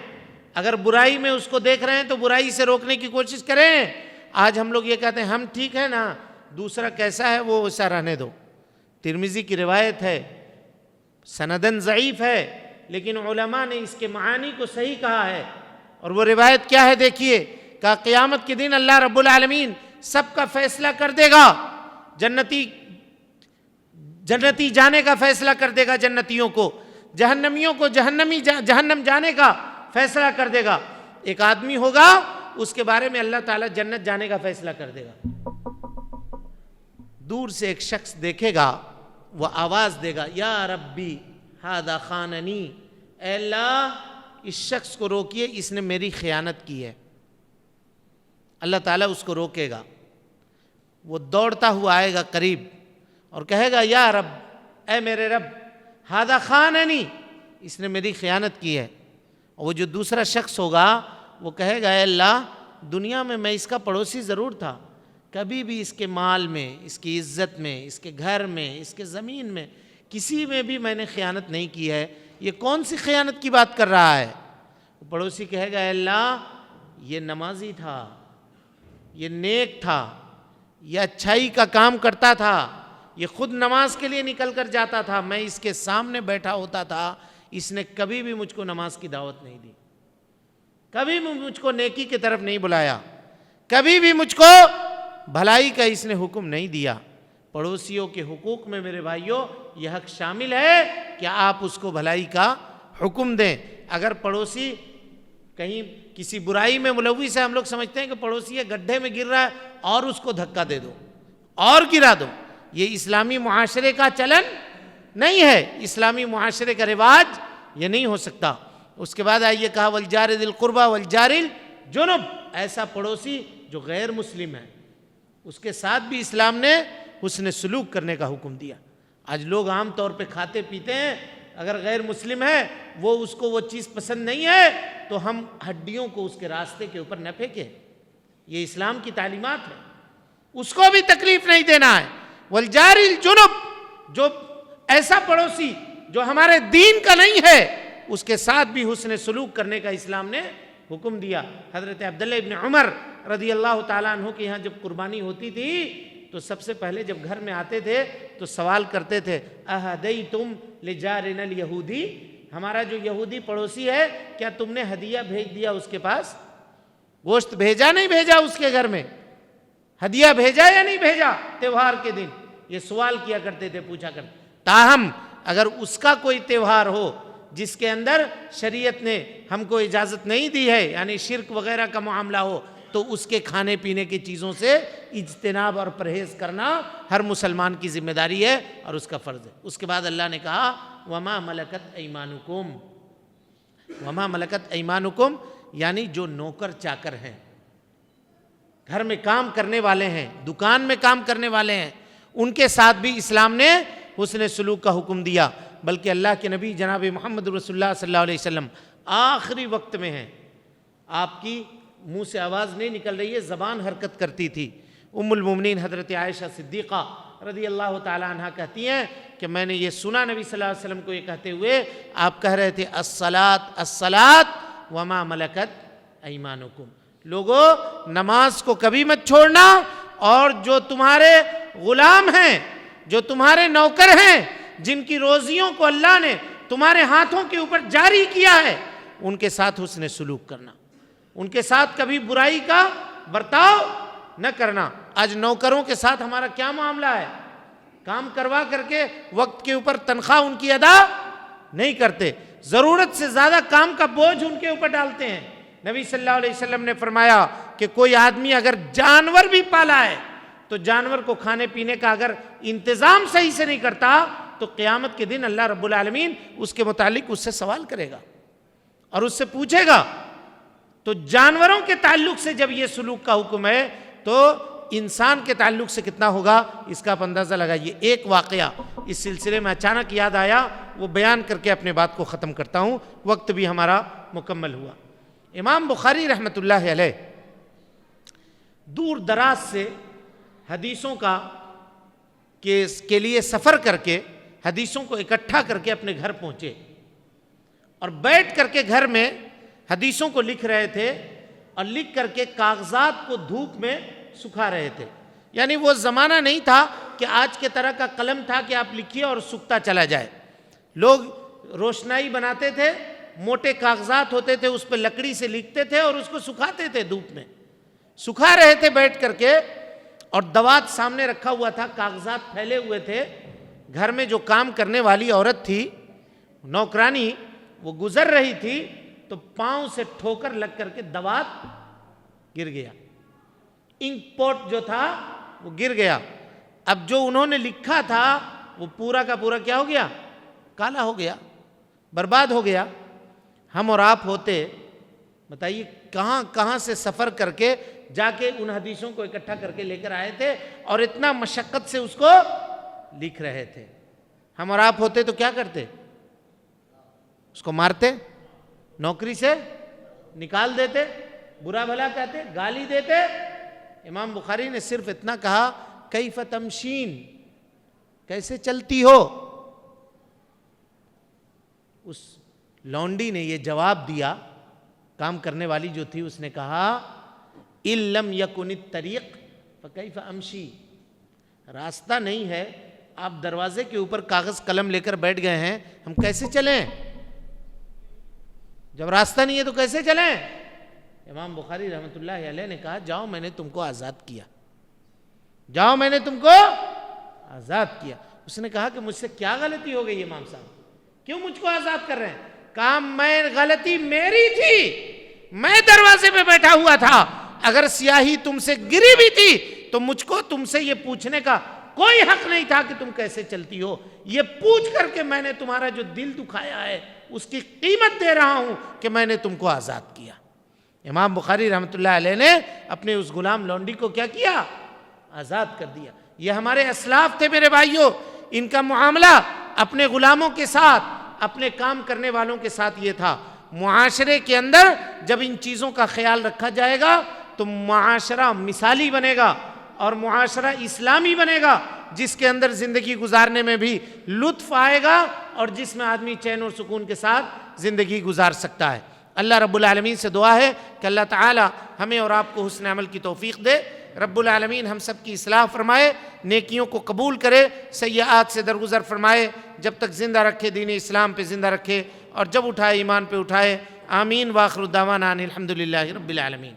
اگر برائی میں اس کو دیکھ رہے ہیں تو برائی سے روکنے کی کوشش کریں۔ آج ہم لوگ یہ کہتے ہیں ہم ٹھیک ہے نا، دوسرا کیسا ہے وہ ویسا رہنے دو۔ ترمذی کی روایت ہے، سندن ضعیف ہے لیکن علماء نے اس کے معانی کو صحیح کہا ہے، اور وہ روایت کیا ہے دیکھیے کہ قیامت کے دن اللہ رب العالمین سب کا فیصلہ کر دے گا، جنتی جانے کا فیصلہ کر دے گا جنتیوں کو، جہنمیوں کو جہنم جانے کا فیصلہ کر دے گا۔ ایک آدمی ہوگا اس کے بارے میں اللہ تعالیٰ جنت جانے کا فیصلہ کر دے گا۔ دور سے ایک شخص دیکھے گا، وہ آواز دے گا یا ربی ھذا خاننی، اے اللہ اس شخص کو روکیے، اس نے میری خیانت کی ہے۔ اللہ تعالیٰ اس کو روکے گا، وہ دوڑتا ہوا آئے گا قریب اور کہے گا یا رب، اے میرے رب، ھذا خاننی، اس نے میری خیانت کی ہے۔ اور وہ جو دوسرا شخص ہوگا وہ کہے گا اے اللہ، دنیا میں اس کا پڑوسی ضرور تھا، کبھی بھی اس کے مال میں، اس کی عزت میں، اس کے گھر میں، اس کے زمین میں، کسی میں بھی میں نے خیانت نہیں کی ہے، یہ کون سی خیانت کی بات کر رہا ہے؟ پڑوسی کہے گا اے اللہ، یہ نمازی تھا، یہ نیک تھا، یہ اچھائی کا کام کرتا تھا، یہ خود نماز کے لیے نکل کر جاتا تھا، میں اس کے سامنے بیٹھا ہوتا تھا، اس نے کبھی بھی مجھ کو نماز کی دعوت نہیں دی، کبھی بھی مجھ کو نیکی کی طرف نہیں بلایا، کبھی بھی مجھ کو بھلائی کا اس نے حکم نہیں دیا۔ پڑوسیوں کے حقوق میں میرے بھائیوں یہ حق شامل ہے کہ آپ اس کو بھلائی کا حکم دیں۔ اگر پڑوسی کہیں کسی برائی میں ملوث ہے، ہم لوگ سمجھتے ہیں کہ پڑوسی گڈھے میں گر رہا ہے اور اس کو دھکا دے دو اور گرا دو، یہ اسلامی معاشرے کا چلن نہیں ہے، اسلامی معاشرے کا رواج یہ نہیں ہو سکتا۔ اس کے بعد آئیے کہا والجار ذی القربى والجار الجنب، ایسا پڑوسی جو غیر مسلم ہے اس کے ساتھ بھی اسلام نے حسن سلوک کرنے کا حکم دیا۔ آج لوگ عام طور پہ کھاتے پیتے ہیں، اگر غیر مسلم ہے وہ اس کو وہ چیز پسند نہیں ہے تو ہم ہڈیوں کو اس کے راستے کے اوپر نہ پھینکیں، یہ اسلام کی تعلیمات ہے، اس کو بھی تکلیف نہیں دینا ہے۔ والجار الجنب، جو ایسا پڑوسی جو ہمارے دین کا نہیں ہے، اس کے ساتھ بھی حسن سلوک کرنے کا اسلام نے حکم دیا۔ حضرت عبداللہ ابن عمر رضی اللہ تعالیٰ عنہ کے یہاں جب قربانی ہوتی تھی تو سب سے پہلے جب گھر میں آتے تھے تو سوال کرتے تھے اہدیتم لجارنا الیہودی، ہمارا جو یہودی پڑوسی ہے کیا تم نے ہدیہ بھیج دیا اس کے پاس؟ گوشت بھیجا نہیں بھیجا اس کے گھر میں؟ ہدیہ بھیجا یا نہیں بھیجا تہوار کے دن؟ یہ سوال کیا کرتے تھے، پوچھا کرتے۔ تاہم اگر اس کا کوئی تہوار ہو جس کے اندر شریعت نے ہم کو اجازت نہیں دی ہے، یعنی شرک وغیرہ کا معاملہ ہو، تو اس کے کھانے پینے کی چیزوں سے اجتناب اور پرہیز کرنا ہر مسلمان کی ذمہ داری ہے اور اس کا فرض ہے۔ اس کے بعد اللہ نے کہا وَمَا مَلَكَتْ أَيْمَانُكُمْ، وَمَا مَلَكَتْ أَيْمَانُكُمْ یعنی جو نوکر چاکر ہیں، گھر میں کام کرنے والے ہیں، دکان میں کام کرنے والے ہیں، ان کے ساتھ بھی اسلام نے حسن سلوک کا حکم دیا۔ بلکہ اللہ کے نبی جناب محمد رسول اللہ صلی اللہ علیہ وسلم آخری وقت میں ہیں، آپ کی منہ سے آواز نہیں نکل رہی ہے، زبان حرکت کرتی تھی۔ ام المومنین حضرت عائشہ صدیقہ رضی اللہ تعالی عنہ کہتی ہیں کہ میں نے یہ سنا نبی صلی اللہ علیہ وسلم کو یہ کہتے ہوئے، آپ کہہ رہے تھے الصلاۃ الصلاۃ وما ملکت ایمانکم، لوگوں نماز کو کبھی مت چھوڑنا، اور جو تمہارے غلام ہیں، جو تمہارے نوکر ہیں، جن کی روزیوں کو اللہ نے تمہارے ہاتھوں کے اوپر جاری کیا ہے، ان کے ساتھ حسن سلوک کرنا، ان کے ساتھ کبھی برائی کا برتاؤ نہ کرنا۔ آج نوکروں کے ساتھ ہمارا کیا معاملہ ہے؟ کام کروا کر کے وقت کے اوپر تنخواہ ان کی ادا نہیں کرتے، ضرورت سے زیادہ کام کا بوجھ ان کے اوپر ڈالتے ہیں۔ نبی صلی اللہ علیہ وسلم نے فرمایا کہ کوئی آدمی اگر جانور بھی پالا ہے تو جانور کو کھانے پینے کا اگر انتظام صحیح سے نہیں کرتا تو قیامت کے دن اللہ رب العالمین اس کے متعلق اس سے سوال کرے گا اور اس سے پوچھے گا۔ تو جانوروں کے تعلق سے جب یہ سلوک کا حکم ہے تو انسان کے تعلق سے کتنا ہوگا اس کا آپ اندازہ لگائیے۔ ایک واقعہ اس سلسلے میں اچانک یاد آیا، وہ بیان کر کے اپنے بات کو ختم کرتا ہوں، وقت بھی ہمارا مکمل ہوا۔ امام بخاری رحمۃ اللہ علیہ دور دراز سے حدیثوں کے لیے سفر کر کے حدیثوں کو اکٹھا کر کے اپنے گھر پہنچے اور بیٹھ کر کے گھر میں حدیثوں کو لکھ رہے تھے، اور لکھ کر کے کاغذات کو دھوپ میں سکھا رہے تھے۔ یعنی وہ زمانہ نہیں تھا کہ آج کے طرح کا قلم تھا کہ آپ لکھیے اور سوکھتا چلا جائے۔ لوگ روشنائی بناتے تھے، موٹے کاغذات ہوتے تھے، اس پہ لکڑی سے لکھتے تھے اور اس کو سکھاتے تھے، دھوپ میں سکھا رہے تھے بیٹھ کر کے، اور دوات سامنے رکھا ہوا تھا، کاغذات پھیلے ہوئے تھے۔ گھر میں جو کام کرنے والی عورت تھی، نوکرانی، وہ گزر رہی تھی تو پاؤں سے ٹھوکر لگ کر کے دوات گر گیا، انک پوٹ جو تھا وہ گر گیا۔ اب جو انہوں نے لکھا تھا وہ پورا کا پورا کیا ہو گیا؟ کالا ہو گیا، برباد ہو گیا۔ ہم اور آپ ہوتے، بتائیے کہاں کہاں سے سفر کر کے جا کے ان حدیثوں کو اکٹھا کر کے لے کر آئے تھے اور اتنا مشقت سے اس کو لکھ رہے تھے۔ ہم اور آپ ہوتے تو کیا کرتے؟ اس کو مارتے، نوکری سے نکال دیتے، برا بھلا کہتے، گالی دیتے۔ امام بخاری نے صرف اتنا کہا کیف تمشین، کیسے چلتی ہو؟ اس لونڈی نے یہ جواب دیا، کام کرنے والی جو تھی، اس نے کہا ان لم یکن الطریق فکیف امشی، راستہ نہیں ہے، آپ دروازے کے اوپر کاغذ قلم لے کر بیٹھ گئے ہیں، ہم کیسے چلیں؟ جب راستہ نہیں ہے تو کیسے چلیں؟ امام بخاری رحمۃ اللہ علیہ نے کہا جاؤ میں نے تم کو آزاد کیا، جاؤ میں نے تم کو آزاد کیا۔ اس نے کہا کہ مجھ سے کیا غلطی ہو گئی امام صاحب، کیوں مجھ کو آزاد کر رہے ہیں؟ کہا میں غلطی میری تھی، میں دروازے پہ بیٹھا ہوا تھا، اگر سیاہی تم سے گری بھی تھی تو مجھ کو تم سے یہ پوچھنے کا کوئی حق نہیں تھا کہ تم کیسے چلتی ہو۔ یہ پوچھ کر کے میں نے تمہارا جو دل دکھایا ہے اس کی قیمت دے رہا ہوں کہ میں نے تم کو آزاد کیا۔ امام بخاری رحمۃ اللہ علیہ نے اپنے اس غلام لونڈی کو کیا کیا؟ آزاد کر دیا۔ یہ ہمارے اسلاف تھے میرے بھائیوں، ان کا معاملہ اپنے غلاموں کے ساتھ، اپنے کام کرنے والوں کے ساتھ یہ تھا۔ معاشرے کے اندر جب ان چیزوں کا خیال رکھا جائے گا تو معاشرہ مثالی بنے گا اور معاشرہ اسلامی بنے گا۔ جس کے اندر زندگی گزارنے میں بھی لطف آئے گا اور جس میں آدمی چین اور سکون کے ساتھ زندگی گزار سکتا ہے۔ اللہ رب العالمین سے دعا ہے کہ اللہ تعالی ہمیں اور آپ کو حسن عمل کی توفیق دے، رب العالمین ہم سب کی اصلاح فرمائے، نیکیوں کو قبول کرے، سیئات سے درگزر فرمائے، جب تک زندہ رکھے دین اسلام پہ زندہ رکھے، اور جب اٹھائے ایمان پہ اٹھائے۔ آمین۔ وآخر دعوانا ان الحمدللہ رب العالمین۔